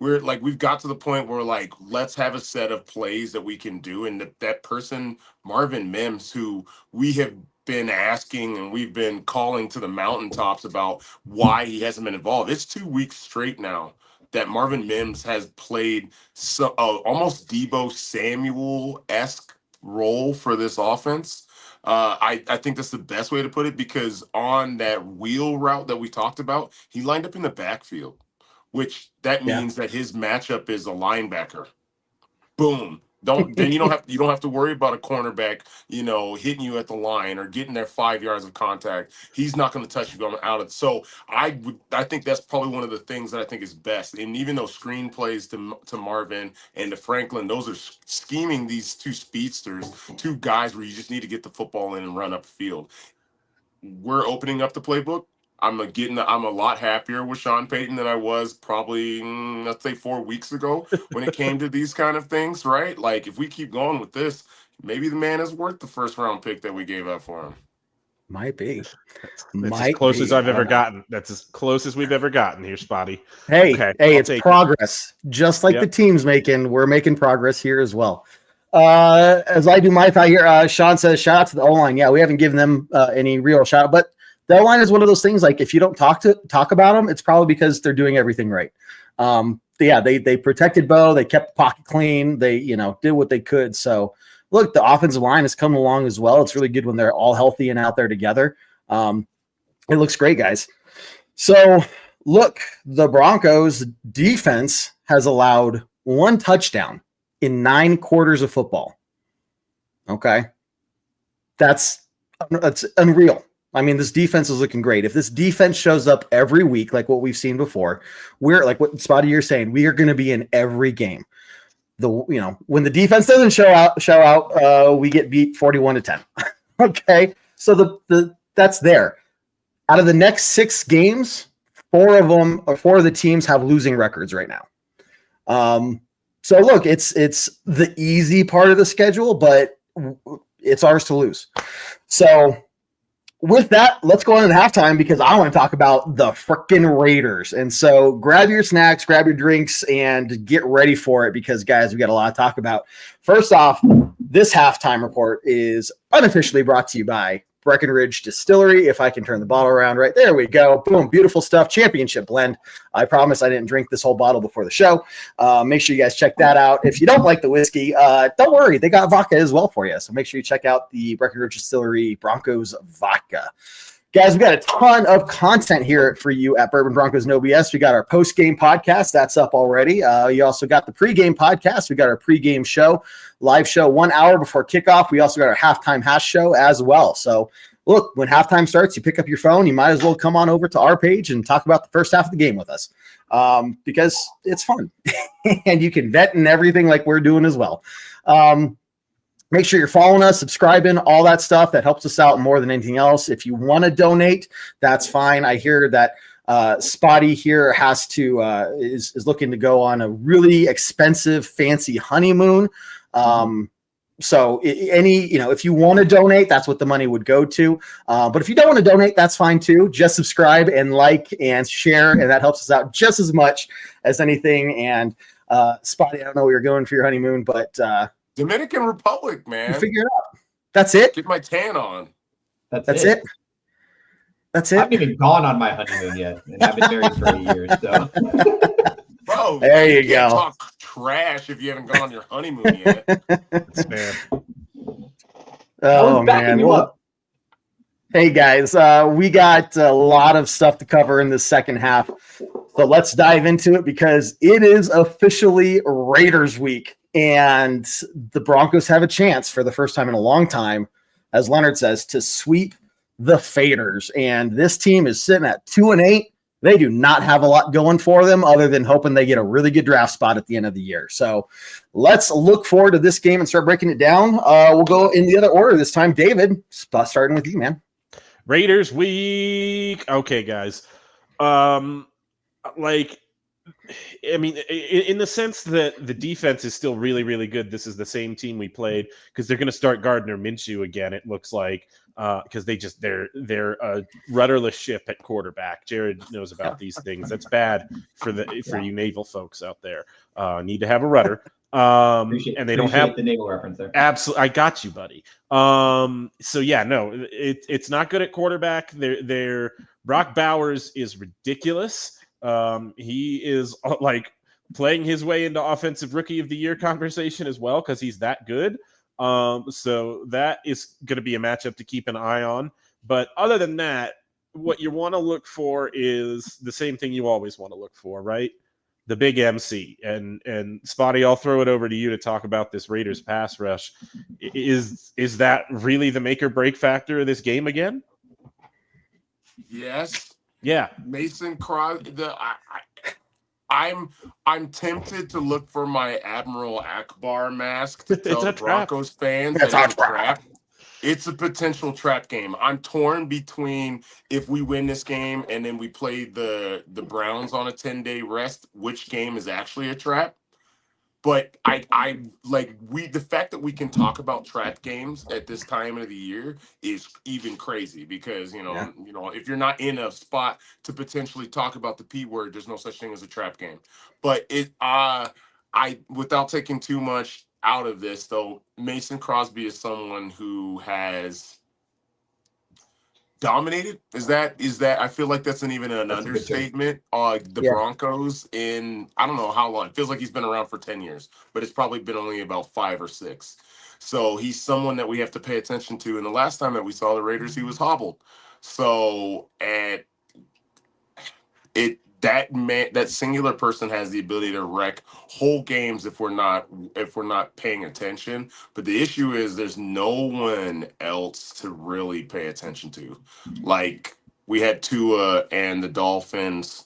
We're like, we've got to the point where like, let's have a set of plays that we can do. And that person, Marvin Mims, who we have been asking and we've been calling to the mountaintops about why he hasn't been involved. It's 2 weeks straight now that Marvin Mims has played almost Deebo Samuel-esque role for this offense. I think that's the best way to put it, because on that wheel route that we talked about, he lined up in the backfield, which that means that his matchup is a linebacker. Boom. Then you don't have to worry about a cornerback, hitting you at the line or getting there 5 yards of contact. He's not going to touch you going out of. So I think that's probably one of the things that I think is best. And even those screen plays to Marvin and to Franklin, those are scheming these 2 speedsters, 2 guys where you just need to get the football in and run up the field. We're opening up the playbook. I'm a lot happier with Sean Payton than I was probably, let's say 4 weeks ago when it came to these kind of things, right? Like, if we keep going with this, maybe the man is worth the first round pick that we gave up for him. Might be. That's as close as I've ever gotten. That's as close as we've ever gotten here, Spotty. Hey, it's progress. Just like the team's we're making progress here as well. As I do my thought here, Sean says, shout out to the O-line. Yeah, we haven't given them any real shout out, but the O-line is one of those things, like, if you don't talk about them, it's probably because they're doing everything right. They protected Bo. They kept the pocket clean. They, did what they could. So, look, the offensive line has come along as well. It's really good when they're all healthy and out there together. It looks great, guys. So, look, the Broncos defense has allowed 1 touchdown in 9 quarters of football. Okay. That's unreal. I mean, this defense is looking great. If this defense shows up every week, like what we've seen before, we're like what Spotty, you're saying, we are going to be in every game. When the defense doesn't show out, we get beat 41-10. Okay. So that's there. Out of the next 6 games, 4 of the teams have losing records right now. So look, it's the easy part of the schedule, but it's ours to lose. So, with that, let's go on to halftime, because I want to talk about the frickin' Raiders. And so grab your snacks, grab your drinks, and get ready for it, because, guys, we got a lot to talk about. First off, this halftime report is unofficially brought to you by Breckenridge Distillery. If I can turn the bottle around right there, we go. Boom, beautiful stuff. Championship blend. I promise I didn't drink this whole bottle before the show. Make sure you guys check that out. If you don't like the whiskey, don't worry. They got vodka as well for you. So make sure you check out the Breckenridge Distillery Broncos vodka. Guys, we got a ton of content here for you at Bourbon Broncos No BS. We got our post-game podcast. That's up already. You also got the pre-game podcast. We got our pre-game show, live show 1 hour before kickoff. We also got our halftime hash show as well. So, look, when halftime starts, you pick up your phone. You might as well come on over to our page and talk about the first half of the game with us, because it's fun. And you can vet and everything like we're doing as well. Make sure you're following us, subscribing, all that stuff. That helps us out more than anything else. If you want to donate, that's fine. I hear that Spotty here has to is looking to go on a really expensive, fancy honeymoon. So if you want to donate, that's what the money would go to. But if you don't want to donate, that's fine too. Just subscribe and like and share, and that helps us out just as much as anything. And Spotty, I don't know where you're going for your honeymoon, but Dominican Republic, man. Figure it out. That's it. Get my tan on. That's it. That's it. I haven't even gone on my honeymoon yet, and I've been married for 8 years. So, Bro, there you can't go. Talk trash if you haven't gone on your honeymoon yet. That's fair. Oh man. Well, hey guys, we got a lot of stuff to cover in the second half, so let's dive into it because it is officially Raiders week, and the Broncos have a chance for the first time in a long time, as Leonard says, to sweep the Faders. And this team is sitting at 2-8. They do not have a lot going for them other than hoping they get a really good draft spot at the end of the year. So let's look forward to this game and start breaking it down. We'll go in the other order this time. David, starting with you, man. Raiders week. Okay, guys. In the sense that the defense is still really, really good. This is the same team we played because they're going to start Gardner Minshew again. It looks like because they're a rudderless ship at quarterback. Jared knows about these things. That's bad for you naval folks out there. Need to have a rudder. And they don't have the naval reference there. Absolutely, I got you, buddy. It's not good at quarterback. Their Brock Bowers is ridiculous. He is playing his way into offensive rookie of the year conversation as well because he's that good. So that is going to be a matchup to keep an eye on. But other than that, what you want to look for is the same thing you always want to look for, right? The big MC. And Spotty, I'll throw it over to you to talk about this Raiders pass rush. Is that really the make or break factor of this game again? Yes. Yeah. Mason Crosby. I'm tempted to look for my Admiral Akbar mask to tell the Broncos fans that it's a trap. It's a potential trap game. I'm torn between if we win this game and then we play the Browns on a 10-day rest, which game is actually a trap. But the fact that we can talk about trap games at this time of the year is even crazy because if you're not in a spot to potentially talk about the P word, there's no such thing as a trap game. But without taking too much out of this though, Mason Crosby is someone who has dominated. Is that I feel like that's an understatement. Broncos in I don't know how long. It feels like he's been around for 10 years, but it's probably been only about 5 or 6. So he's someone that we have to pay attention to. And the last time that we saw the Raiders, he was hobbled. So that singular person has the ability to wreck whole games if we're not paying attention. But the issue is there's no one else to really pay attention to. Like we had Tua and the Dolphins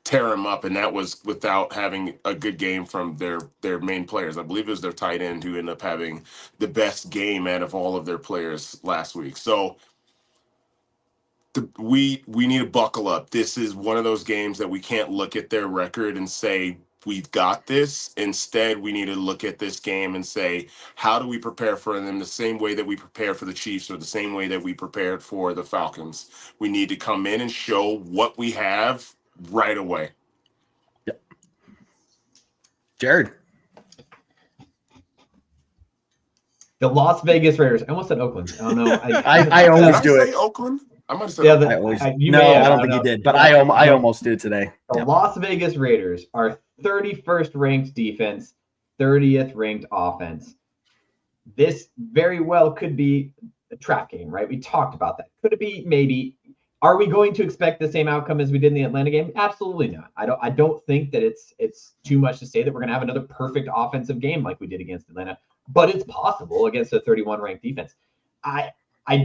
tear him up, and that was without having a good game from their main players. I believe it was their tight end who ended up having the best game out of all of their players last week. So we need to buckle up. This is one of those games that we can't look at their record and say, we've got this. Instead, we need to look at this game and say, how do we prepare for them the same way that we prepared for the Chiefs or the same way that we prepared for the Falcons? We need to come in and show what we have right away. Yep. Jared. The Las Vegas Raiders. I almost said Oakland. I don't know. I always do it. Oakland? I might have said I don't think you did, but I almost did today. The Las Vegas Raiders are 31st ranked defense, 30th ranked offense. This very well could be a trap game, right? We talked about that. Could it be? Maybe. Are we going to expect the same outcome as we did in the Atlanta game? Absolutely not. I don't think that it's too much to say that we're going to have another perfect offensive game like we did against Atlanta, but it's possible against a 31 ranked defense. I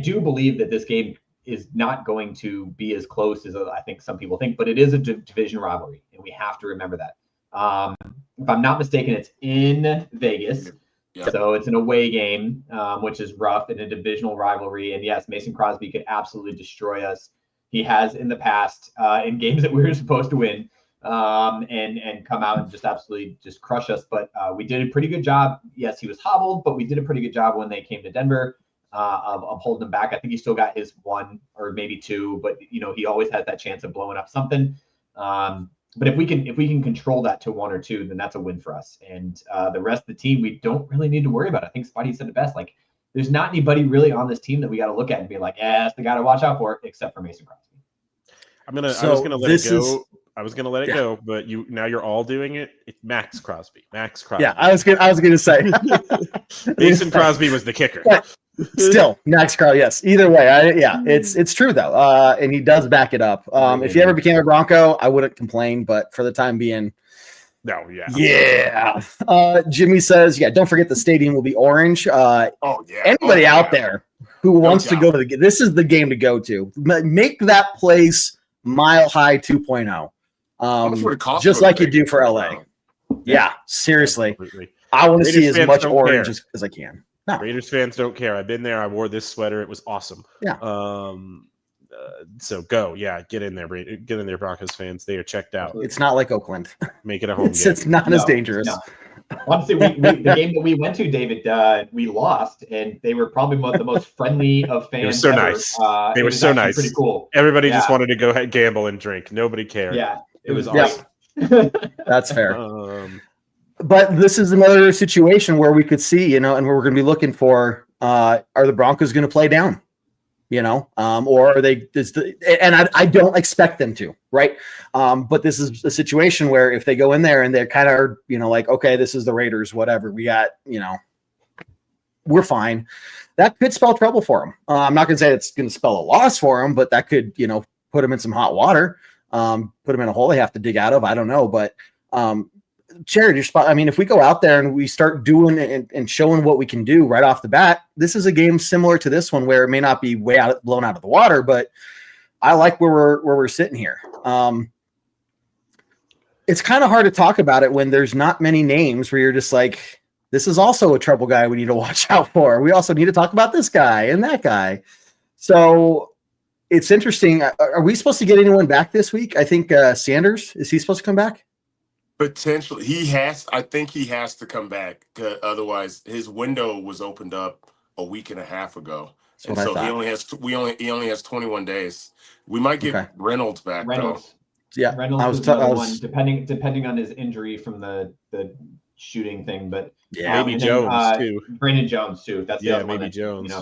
do believe that this game is not going to be as close as I think some people think, but it is a division rivalry, and we have to remember that. If I'm not mistaken, it's in Vegas, so it's an away game, which is rough in a divisional rivalry. And yes, Mason Crosby could absolutely destroy us. he has in the past in games that we were supposed to win, and come out and just absolutely just crush us. But we did a pretty good job. Yes, he was hobbled, but we did a pretty good job when they came to Denver of holding him back. I think he still got his one or maybe two, but he always has that chance of blowing up something. But if we can control that to one or two, then that's a win for us. And the rest of the team, we don't really need to worry about. I think Spidey said it best. Like, there's not anybody really on this team that we got to look at and be like, that's the guy to watch out for, except for Mason Crosby. I was gonna let it go. I was gonna let it go, but you're all doing it. It's Max Crosby. Yeah, I was gonna say Mason Crosby was the kicker. But still, Max Crosby. Yes. Either way, it's true though, and he does back it up. If he ever became a Bronco, I wouldn't complain. But for the time being, no, yeah. Jimmy says, don't forget the stadium will be orange. Anybody out there who wants to go to this is the game to go to. Make that place Mile High 2.0. Just like you do for LA. Yeah, seriously. Absolutely. I want to see as much orange as I can. No. Raiders fans don't care. I've been there. I wore this sweater. It was awesome. Yeah. So go. Yeah, get in there. Get in there, Broncos fans. They are checked out. It's not like Oakland. Make it a home game. It's not as dangerous. No. Honestly, the game that we went to, David, we lost, and they were probably the most friendly of fans. They were so ever. nice. They were so nice. Pretty cool. Everybody just wanted to go ahead, gamble and drink. Nobody cared. Yeah, it was awesome. That's fair. But this is another situation where we could see, and where we're going to be looking for, are the Broncos going to play down? Or are they? I don't expect them to, right? But this is a situation where if they go in there and they're kind of, like, okay, this is the Raiders, whatever we got, we're fine. That could spell trouble for them. I'm not going to say it's going to spell a loss for them, but that could, put them in some hot water, put them in a hole they have to dig out of. I don't know, but Jared, your spot. I mean, if we go out there and we start doing and showing what we can do right off the bat, this is a game similar to this one where it may not be blown out of the water, but I like where we're sitting here. It's kind of hard to talk about it when there's not many names where you're just like, this is also a trouble guy we need to watch out for. We also need to talk about this guy and that guy. So it's interesting. Are we supposed to get anyone back this week? I think Sanders, is he supposed to come back? Potentially, I think he has to come back. Otherwise, his window was opened up a week and a half ago, and so he only has 21 days. We might get Reynolds back. Reynolds, though. Yeah, Reynolds was another one, depending on his injury from the shooting thing. But maybe Jones too. Brandon Jones too. That's the other maybe one Jones.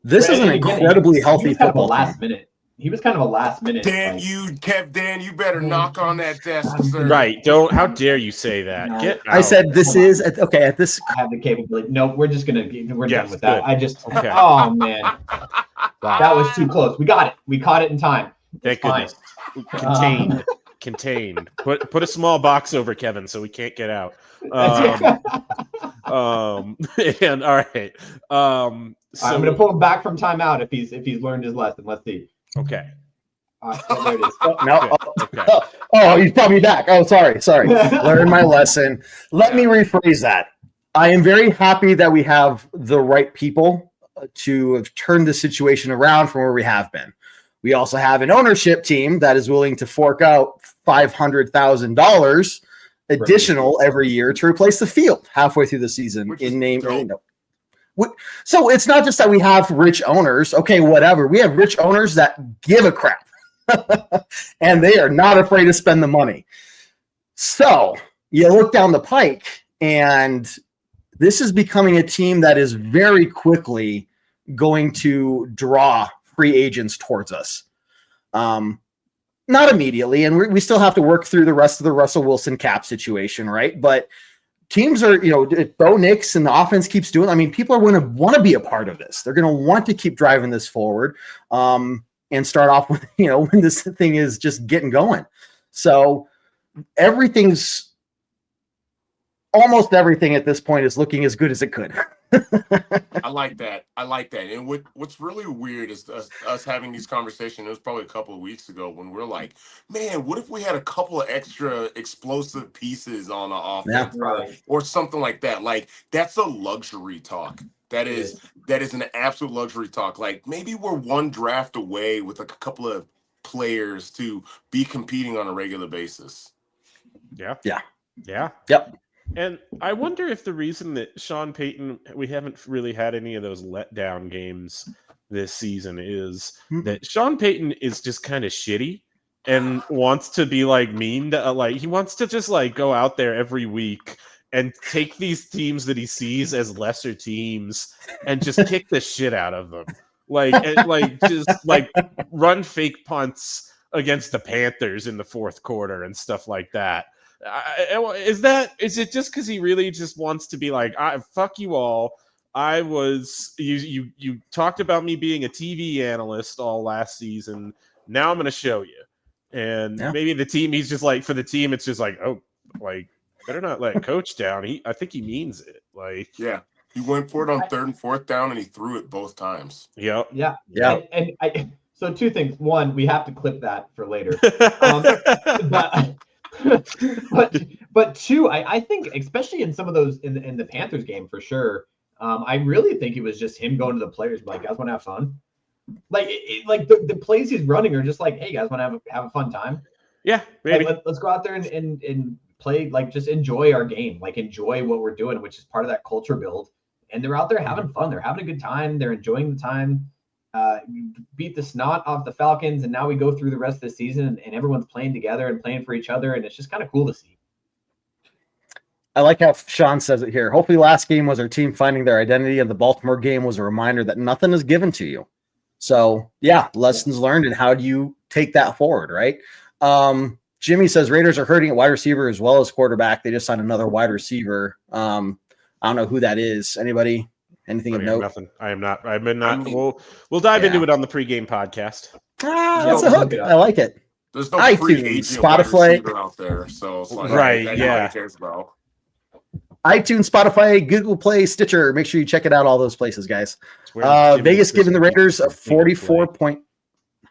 This is an incredibly healthy football. Last minute. He was kind of a last minute. Dan, you better knock on that desk, sir. Right. How dare you say that? No. Get out. I said this is okay at this. I have the capability. No, we're done with that. Good. Oh man. Wow. That was too close. We got it. We caught it in time. Thank goodness. Contained. Put a small box over Kevin so we can't get out. And all right. So I'm gonna pull him back from timeout if he's learned his lesson. Let's see. Okay. There it is. No. Okay. Oh, he's probably back. Oh, sorry. Learn my lesson. Let me rephrase that. I am very happy that we have the right people to have turned the situation around from where we have been. We also have an ownership team that is willing to fork out $500,000 additional every year to replace the field halfway through the season in name. So it's not just that we have rich owners. Okay, whatever. We have rich owners that give a crap. And they are not afraid to spend the money. So you look down the pike, and this is becoming a team that is very quickly going to draw free agents towards us. Not immediately, and we still have to work through the rest of the Russell Wilson cap situation, right? But teams are, if Bo Nix and the offense keeps doing, I mean, people are going to want to be a part of this. They're going to want to keep driving this forward and start off with, when this thing is just getting going. So almost everything at this point is looking as good as it could. I like that. And what's really weird is us having these conversations. It was probably a couple of weeks ago when we're like, man, what if we had a couple of extra explosive pieces on the offense or something like that? Like, that's a luxury talk. That is an absolute luxury talk. Like maybe we're one draft away with like a couple of players to be competing on a regular basis. Yeah. Yep. And I wonder if the reason that Sean Payton, we haven't really had any of those letdown games this season, is that Sean Payton is just kind of shitty and wants to be like mean to like, he wants to just like go out there every week and take these teams that he sees as lesser teams and just kick the shit out of them. Just run fake punts against the Panthers in the fourth quarter and stuff like that. Is it just because he really just wants to be like, fuck you all? You talked about me being a TV analyst all last season. Now I'm going to show you. And maybe the team, he's just like, for the team, it's just like, oh, like, better not let coach down. I think he means it. Like, yeah, he went for it on 3rd and 4th down, and he threw it both times. Yep. Yeah. And so 2 things. One, we have to clip that for later. But 2, I think, especially in some of those in the Panthers game for sure. I really think it was just him going to the players, like, guys want to have fun. Like, the plays he's running are just like, hey, guys want to have a fun time. Yeah, maybe. Like, let's go out there and play, like, just enjoy our game, like enjoy what we're doing, which is part of that culture build. And they're out there having fun. They're having a good time. They're enjoying the time. Beat the snot off the Falcons, and now we go through the rest of the season, and everyone's playing together and playing for each other, and it's just kind of cool to see. I like how Sean says it here. Hopefully last game was our team finding their identity, and the Baltimore game was a reminder that nothing is given to you. So, yeah, lessons learned, and how do you take that forward, right? Jimmy says Raiders are hurting at wide receiver as well as quarterback. They just signed another wide receiver. I don't know who that is. Anybody? Anything of note? Nothing. I am not. I've been not. We'll dive into it on the pregame podcast. That's a hook. I like it. There's no iTunes, Spotify out there, so it's like, right? Yeah. Cares about. iTunes, Spotify, Google Play, Stitcher. Make sure you check it out. All those places, guys. Vegas giving the Raiders a 44 point.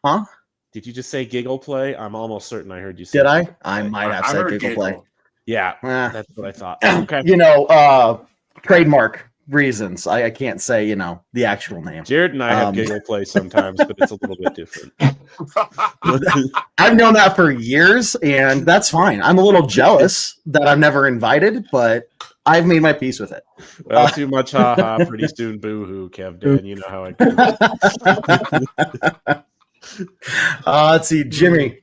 Huh? Did you just say giggle play? I'm almost certain I heard you say. Did I? I might have said giggle play. Yeah, that's what I thought. Okay. Trademark reasons. I can't say, the actual name. Jared and I have giggle play sometimes, but it's a little bit different. I've known that for years, and that's fine. I'm a little jealous that I'm never invited, but I've made my peace with it. Well, too much ha-ha, pretty soon boo-hoo, Kev Dan. You know how it goes. Let's see, Jimmy.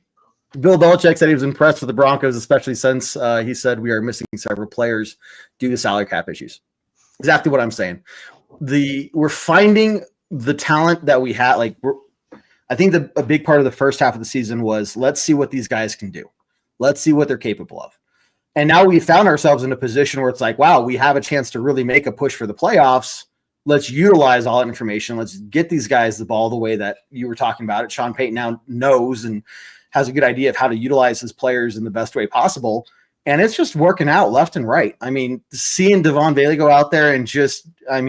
Bill Belichick said he was impressed with the Broncos, especially since he said we are missing several players due to salary cap issues. Exactly what I'm saying. We're finding the talent that we had. Like, I think a big part of the first half of the season was, let's see what these guys can do. Let's see what they're capable of. And now we found ourselves in a position where it's like, wow, we have a chance to really make a push for the playoffs. Let's utilize all that information. Let's get these guys the ball the way that you were talking about it. Sean Payton now knows and has a good idea of how to utilize his players in the best way possible. And it's just working out left and right. I mean, seeing Devon Bailey go out there and I'm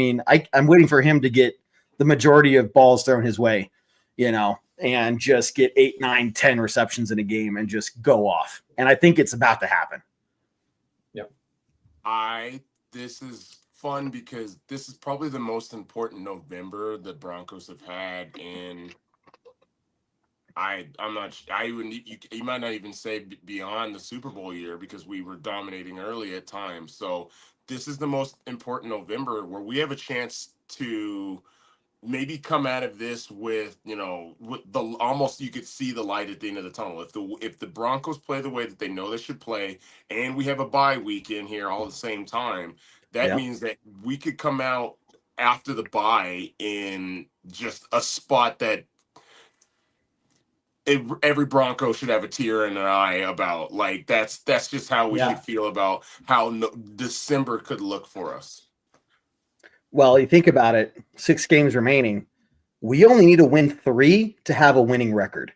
waiting for him to get the majority of balls thrown his way, and just get 8, 9, 10 receptions in a game and just go off. And I think it's about to happen. Yep. This is fun because this is probably the most important November the Broncos have had in. You might not even say beyond the Super Bowl year, because we were dominating early at times. So this is the most important November where we have a chance to maybe come out of this with the almost, you could see the light at the end of the tunnel. If the Broncos play the way that they know they should play, and we have a bye week in here all at the same time, that means that we could come out after the bye in just a spot that every Bronco should have a tear in their eye about. Like, that's just how we should feel about how December could look for us. Well, you think about it, 6 games remaining. We only need to win 3 to have a winning record.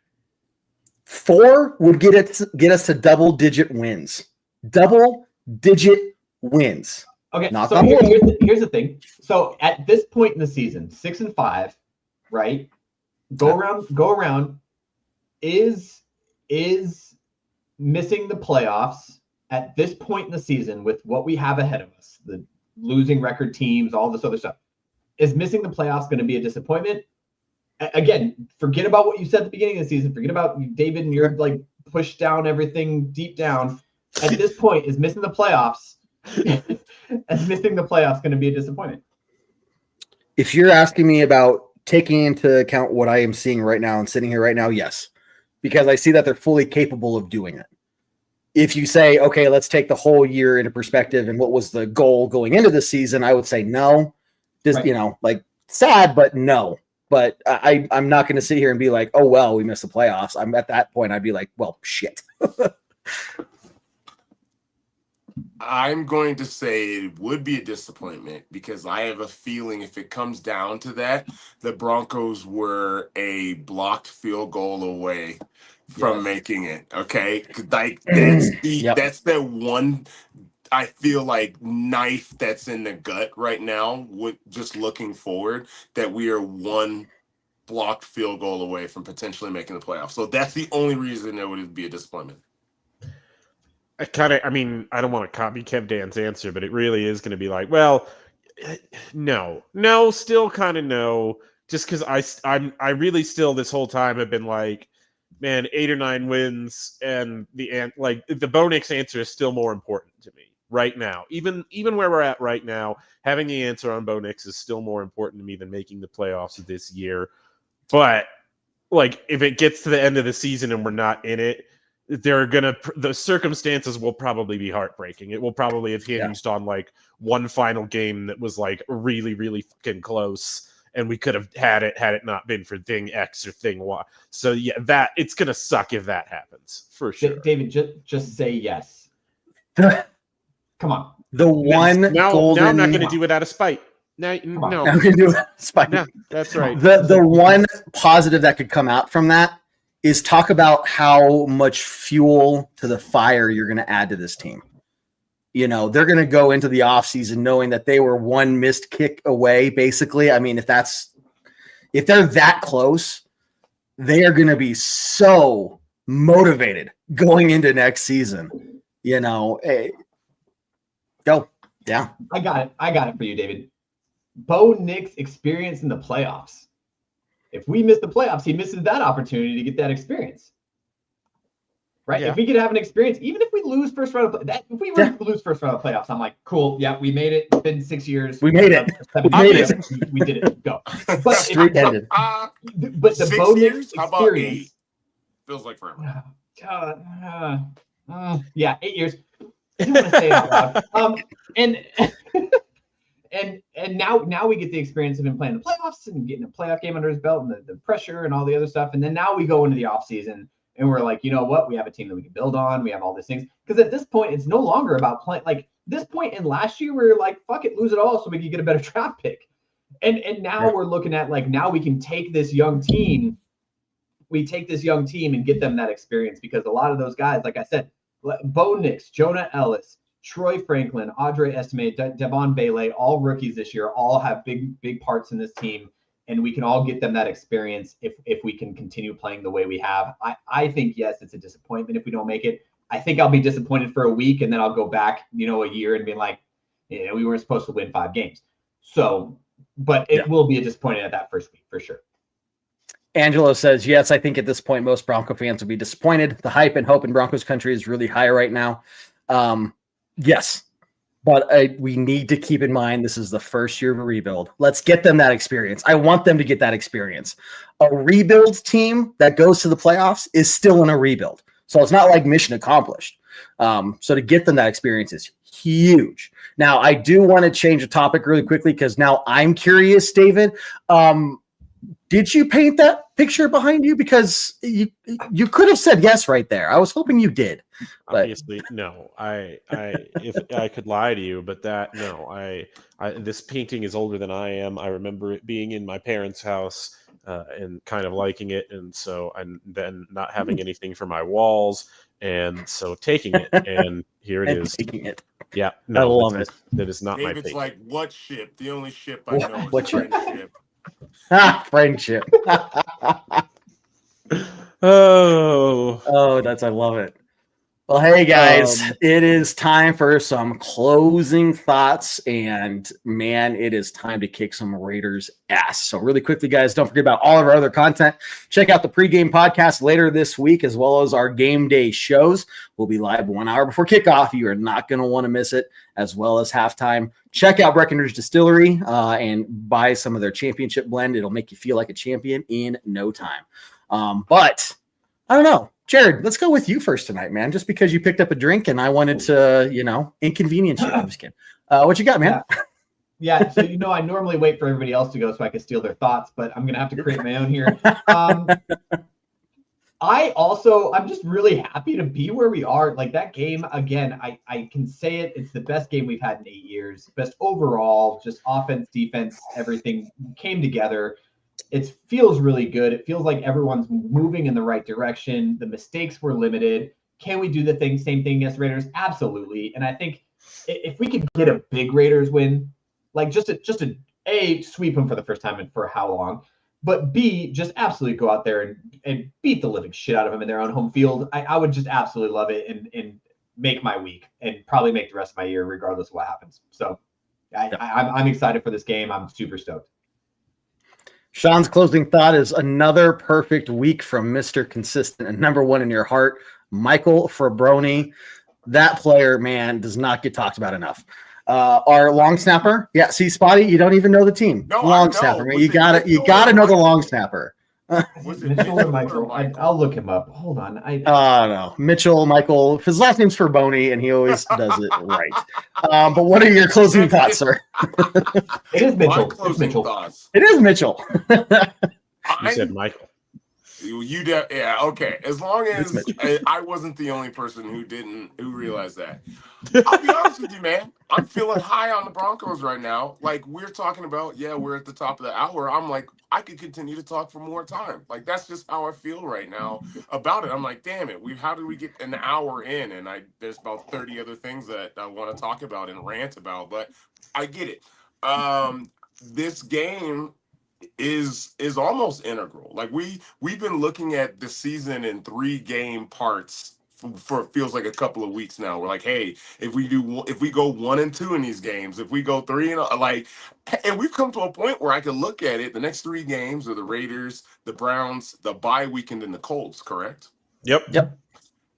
4 would get us to double-digit wins. Double-digit wins. Okay, so here's the thing. So at this point in the season, 6-5, right? Go around. Is missing the playoffs at this point in the season with what we have ahead of us, the losing record teams, all this other stuff. is missing the playoffs going to be a disappointment? Again, forget about what you said at the beginning of the season. Forget about David and your like push down everything deep down. At this point, is missing the playoffs going to be a disappointment? If you're asking me about taking into account what I am seeing right now and sitting here right now, yes, because I see that they're fully capable of doing it. If you say, okay, let's take the whole year into perspective and what was the goal going into the season, I would say no. Just, Right. Like sad, but no. But I'm not going to sit here and be like, oh, well, we missed the playoffs. I'm at that point, I'd be like, well, shit. I'm going to say it would be a disappointment because I have a feeling if it comes down to that, the Broncos were a blocked field goal away from making it. Okay, like that's that one. I feel like knife that's in the gut right now. With just looking forward, that we are one blocked field goal away from potentially making the playoffs. So that's the only reason it would be a disappointment. I don't want to copy Kev Dan's answer, but it really is going to be like, well, no, still kind of no, just because I really still this whole time have been like, man, 8 or 9 wins, and the Bo Nix answer is still more important to me right now. Even where we're at right now, having the answer on Bo Nix is still more important to me than making the playoffs this year. But like, if it gets to the end of the season and we're not in it, the circumstances will probably be heartbreaking. It will probably have hinged on like one final game that was like really, really fucking close, and we could have had it not been for thing X or thing Y. So yeah, that it's gonna suck if that happens for sure. David, just say yes. Come on. The one golden. Now I'm not gonna do it out of spite. No. I'm gonna do it. Spite. No, that's right. The one positive that could come out from that is talk about how much fuel to the fire you're going to add to this team. They're going to go into the offseason knowing that they were one missed kick away, basically. I mean, if they're that close, they are going to be so motivated going into next season. Go. Yeah. I got it for you, David. Bo Nix experience in the playoffs. If we miss the playoffs, he misses that opportunity to get that experience. Right? Yeah. If we could have an experience, even if we lose first round of lose first round of playoffs, I'm like, cool, yeah, we made it. It's been 6 years. We made it. We did it. Go. But Street-ended. But the Bo Nix experience feels like forever. Yeah, 8 years. I don't want to say it out loud. And now we get the experience of him playing the playoffs and getting a playoff game under his belt and the pressure and all the other stuff. And then now we go into the offseason and we're like, you know what? We have a team that we can build on. We have all these things. Because at this point, it's no longer about playing. Like this point in last year, we were like, fuck it, lose it all so we can get a better draft pick. And now we're looking at like, now we can take this young team. We take this young team and get them that experience because a lot of those guys, like I said, Bo Nix, Jonah Ellis, Troy Franklin, Audrey Estime, Devon Bailey, all rookies this year, all have big parts in this team, and we can all get them that experience if we can continue playing the way we have. I think, yes, it's a disappointment if we don't make it. I think I'll be disappointed for a week, and then I'll go back, a year and be like, we weren't supposed to win 5 games. So, but it will be a disappointment at that first week for sure. Angelo says, yes, I think at this point, most Bronco fans will be disappointed. The hype and hope in Broncos country is really high right now. Yes, but we need to keep in mind this is the first year of a rebuild. Let's get them that experience. I want them to get that experience. A rebuild team that goes to the playoffs is still in a rebuild. So it's not like mission accomplished. So to get them that experience is huge. Now, I do want to change the topic really quickly because now I'm curious, David. Did you paint that picture behind you? Because you could have said yes right there. I was hoping you did. But. Obviously, no. If I could lie to you, but this painting is older than I am. I remember it being in my parents' house and kind of liking it, and then not having anything for my walls, and so taking it, and here it is. Taking it. Yeah, no, I love it. That is not David's my painting. like, what ship? The only ship I know is friendship. Friendship. Oh, I love it. Well, hey guys, it is time for some closing thoughts, and man, it is time to kick some Raiders ass. So really quickly, guys, don't forget about all of our other content. Check out the pregame podcast later this week, as well as our game day shows. We'll be live 1 hour before kickoff. You are not going to want to miss it, as well as halftime. Check out Breckenridge Distillery and buy some of their championship blend. It'll make you feel like a champion in no time. But I don't know. Jared, let's go with you first tonight, man, just because you picked up a drink and I wanted to, inconvenience you. I'm just kidding. What you got, man? Yeah, so I normally wait for everybody else to go so I can steal their thoughts, but I'm going to have to create my own here. I'm just really happy to be where we are. Like that game, again, I can say it. It's the best game we've had in 8 years. Best overall, just offense, defense, everything came together. It feels really good. It feels like everyone's moving in the right direction. The mistakes were limited. Can we do the same thing against Raiders? Absolutely. And I think if we could get a big Raiders win, like just a sweep them for the first time and for how long, but B, just absolutely go out there and beat the living shit out of them in their own home field. I would just absolutely love it and make my week and probably make the rest of my year regardless of what happens. So I'm excited for this game. I'm super stoked. Sean's closing thought is another perfect week from Mr. Consistent and number one in your heart, Michael Frabroni. That player, man, does not get talked about enough. Our long snapper, yeah. See, Spotty, you don't even know the team. No, long snapper, man. You gotta know the long snapper. Was it Mitchell or Michael? I'll look him up. Hold on. No, Mitchell, Michael. His last name's Bourbon, and he always does it right. But what are your closing thoughts, sir? It is Mitchell. Thoughts. It is Mitchell. You said Michael. Yeah, okay. As long as I wasn't the only person who realized that. I'll be honest with you, man. I'm feeling high on the Broncos right now. Like we're talking about, we're at the top of the hour. I'm like, I could continue to talk for more time. Like that's just how I feel right now about it. I'm like, damn it. How did we get an hour in? And there's about 30 other things that I want to talk about and rant about, but I get it. This game is almost integral. Like we've been looking at the season in 3-game parts for feels like a couple of weeks now. We're like, hey, if we go 1-2 in these games, if we go 3-0, and we've come to a point where I can look at it. The next 3 games are the Raiders, the Browns, the bye weekend, and the Colts. Correct? Yep.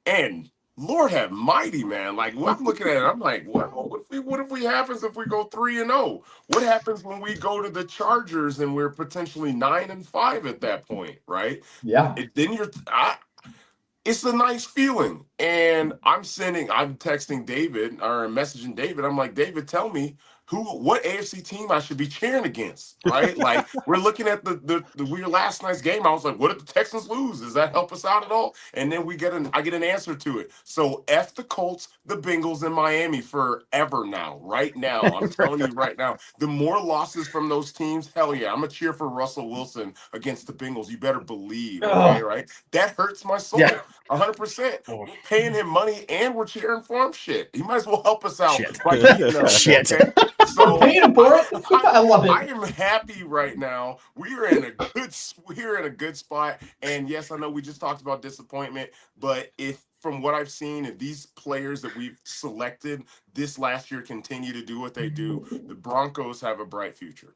And Lord have mighty, man. Like when I'm looking at it, I'm like, well, what if we happens if we go 3-0? What happens when we go to the Chargers and we're potentially 9-5 at that point, right? Yeah. It's a nice feeling. And I'm texting David or messaging David. I'm like, David, tell me what AFC team I should be cheering against, right? Like we're looking at the last night's game. I was like, what if the Texans lose? Does that help us out at all? And then I get an answer to it. So F the Colts, the Bengals, and Miami forever now, right now. I'm telling you right now, the more losses from those teams, hell yeah, I'm gonna cheer for Russell Wilson against the Bengals. You better believe, okay, right? That hurts my soul. Yeah. 100%. We're paying him money and we're cheering for him. Shit, he might as well help us out. Shit. Okay? So paying him for it. I love it. I am happy right now. We're in a good spot. And yes, I know we just talked about disappointment, but from what I've seen, if these players that we've selected this last year continue to do what they do, the Broncos have a bright future.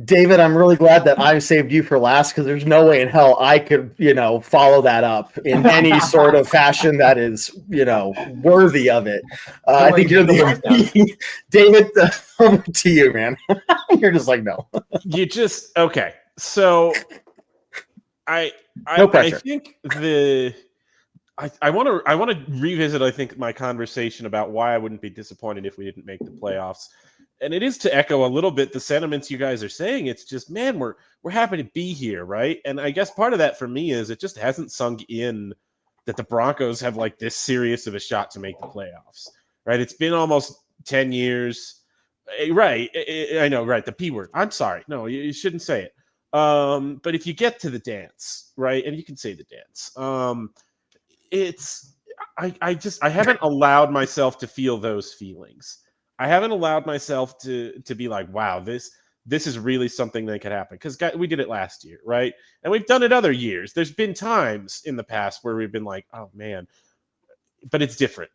David, I'm really glad that I saved you for last because there's no way in hell I could, follow that up in any sort of fashion that is, worthy of it. I think you're the David. Over to you, man. You're just like no. Okay. So I think I want to revisit. I think my conversation about why I wouldn't be disappointed if we didn't make the playoffs. And it is to echo a little bit the sentiments you guys are saying. It's just, man, we're happy to be here, right? And I guess part of that for me is it just hasn't sunk in that the Broncos have like this serious of a shot to make the playoffs, right? It's been almost 10 years, right? I know, right? The P word. I'm sorry. No, you shouldn't say it. But if you get to the dance, right, and you can say the dance, I haven't allowed myself to feel those feelings. I haven't allowed myself to be like, wow, this is really something that could happen. Because we did it last year, right? And we've done it other years. There's been times in the past where we've been like, oh, man, but it's different.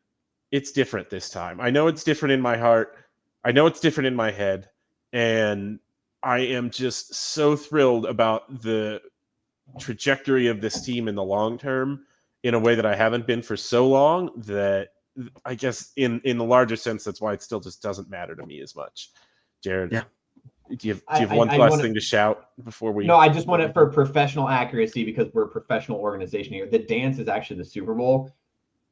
It's different this time. I know it's different in my heart. I know it's different in my head. And I am just so thrilled about the trajectory of this team in the long term in a way that I haven't been for so long, that I guess in the larger sense, that's why it still just doesn't matter to me as much. Jared, yeah. Do you have one last thing to shout before we? No, I just want it for professional accuracy, because we're a professional organization here. The dance is actually the Super Bowl.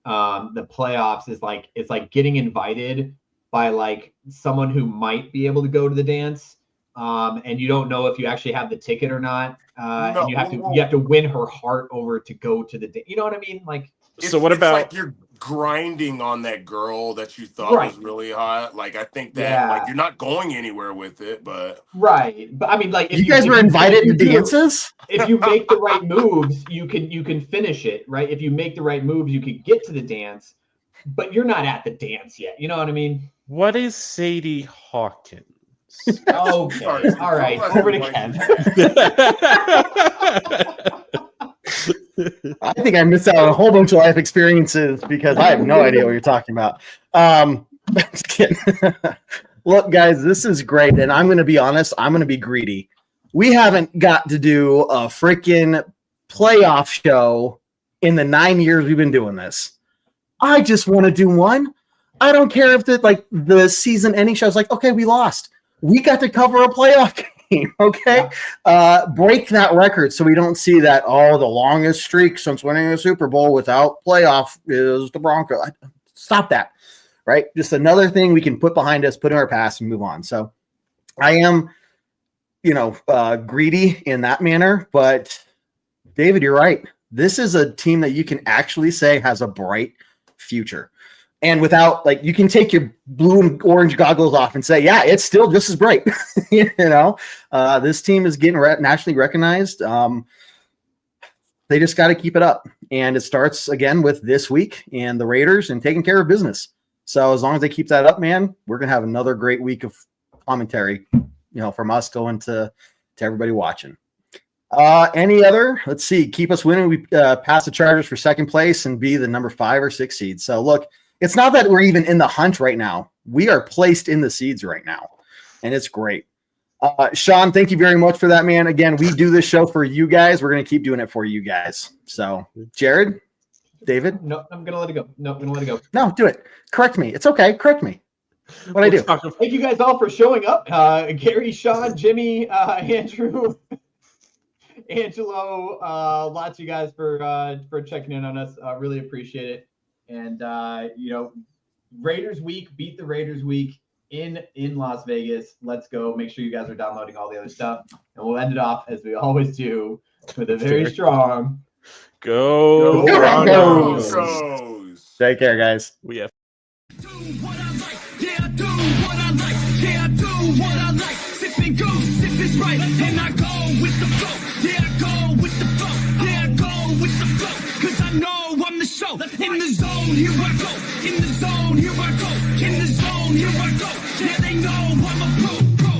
The playoffs is like, it's like getting invited by like someone who might be able to go to the dance, and you don't know if you actually have the ticket or not. And you have to win her heart over to go to the dance. You know what I mean? Like, so what about like you're grinding on that girl that you thought was really hot? Like, I think that like you're not going anywhere with it, but but I mean, like, if you guys were invited to dances. If you make the right moves, you can finish it, right? If you make the right moves, you can get to the dance, but you're not at the dance yet. You know what I mean? What is Sadie Hawkins? Okay. All right. Over to Ken. I think I missed out on a whole bunch of life experiences because I have no idea what you're talking about. Just kidding. Look, guys, this is great. And I'm going to be honest. I'm going to be greedy. We haven't got to do a freaking playoff show in the 9 years we've been doing this. I just want to do one. I don't care if the season ending show is like, okay, we lost. We got to cover a playoff game, okay? Yeah. Break that record so we don't see that, the longest streak since winning a Super Bowl without playoff is the Broncos. Stop that, right? Just another thing we can put behind us, put in our past, and move on. So I am, greedy in that manner. But, David, you're right. This is a team that you can actually say has a bright future. And without, you can take your blue and orange goggles off and say, yeah, it's still just as bright. This team is getting nationally recognized. They just got to keep it up. And it starts, again, with this week and the Raiders and taking care of business. So as long as they keep that up, man, we're going to have another great week of commentary, from us going to everybody watching. Any other? Let's see. Keep us winning. We pass the Chargers for second place and be the number 5 or 6 seed. So, look. It's not that we're even in the hunt right now. We are placed in the seeds right now, and it's great. Sean, thank you very much for that, man. Again, we do this show for you guys. We're going to keep doing it for you guys. So, Jared, David? No, I'm going to let it go. No, I'm going to let it go. No, do it. Correct me. It's okay. Correct me. What I do. Thank you guys all for showing up. Gary, Sean, Jimmy, Andrew, Angelo, lots of you guys for checking in on us. Really appreciate it. And, Raiders week, beat the Raiders week in Las Vegas. Let's go. Make sure you guys are downloading all the other stuff. And we'll end it off, as we always do, with a very strong Go Broncos. Take care, guys. We have. Do what I like. Yeah, I do what I like. Yeah, I do what I like. Sipping goose, if it's right. And I go with the flow. Yeah, I go with the flow. Yeah, I go with the flow. Cause I know I'm the show. In the zone, here I go. In the zone, here I go. In the zone, here I go. Yeah, they know I'm a pro.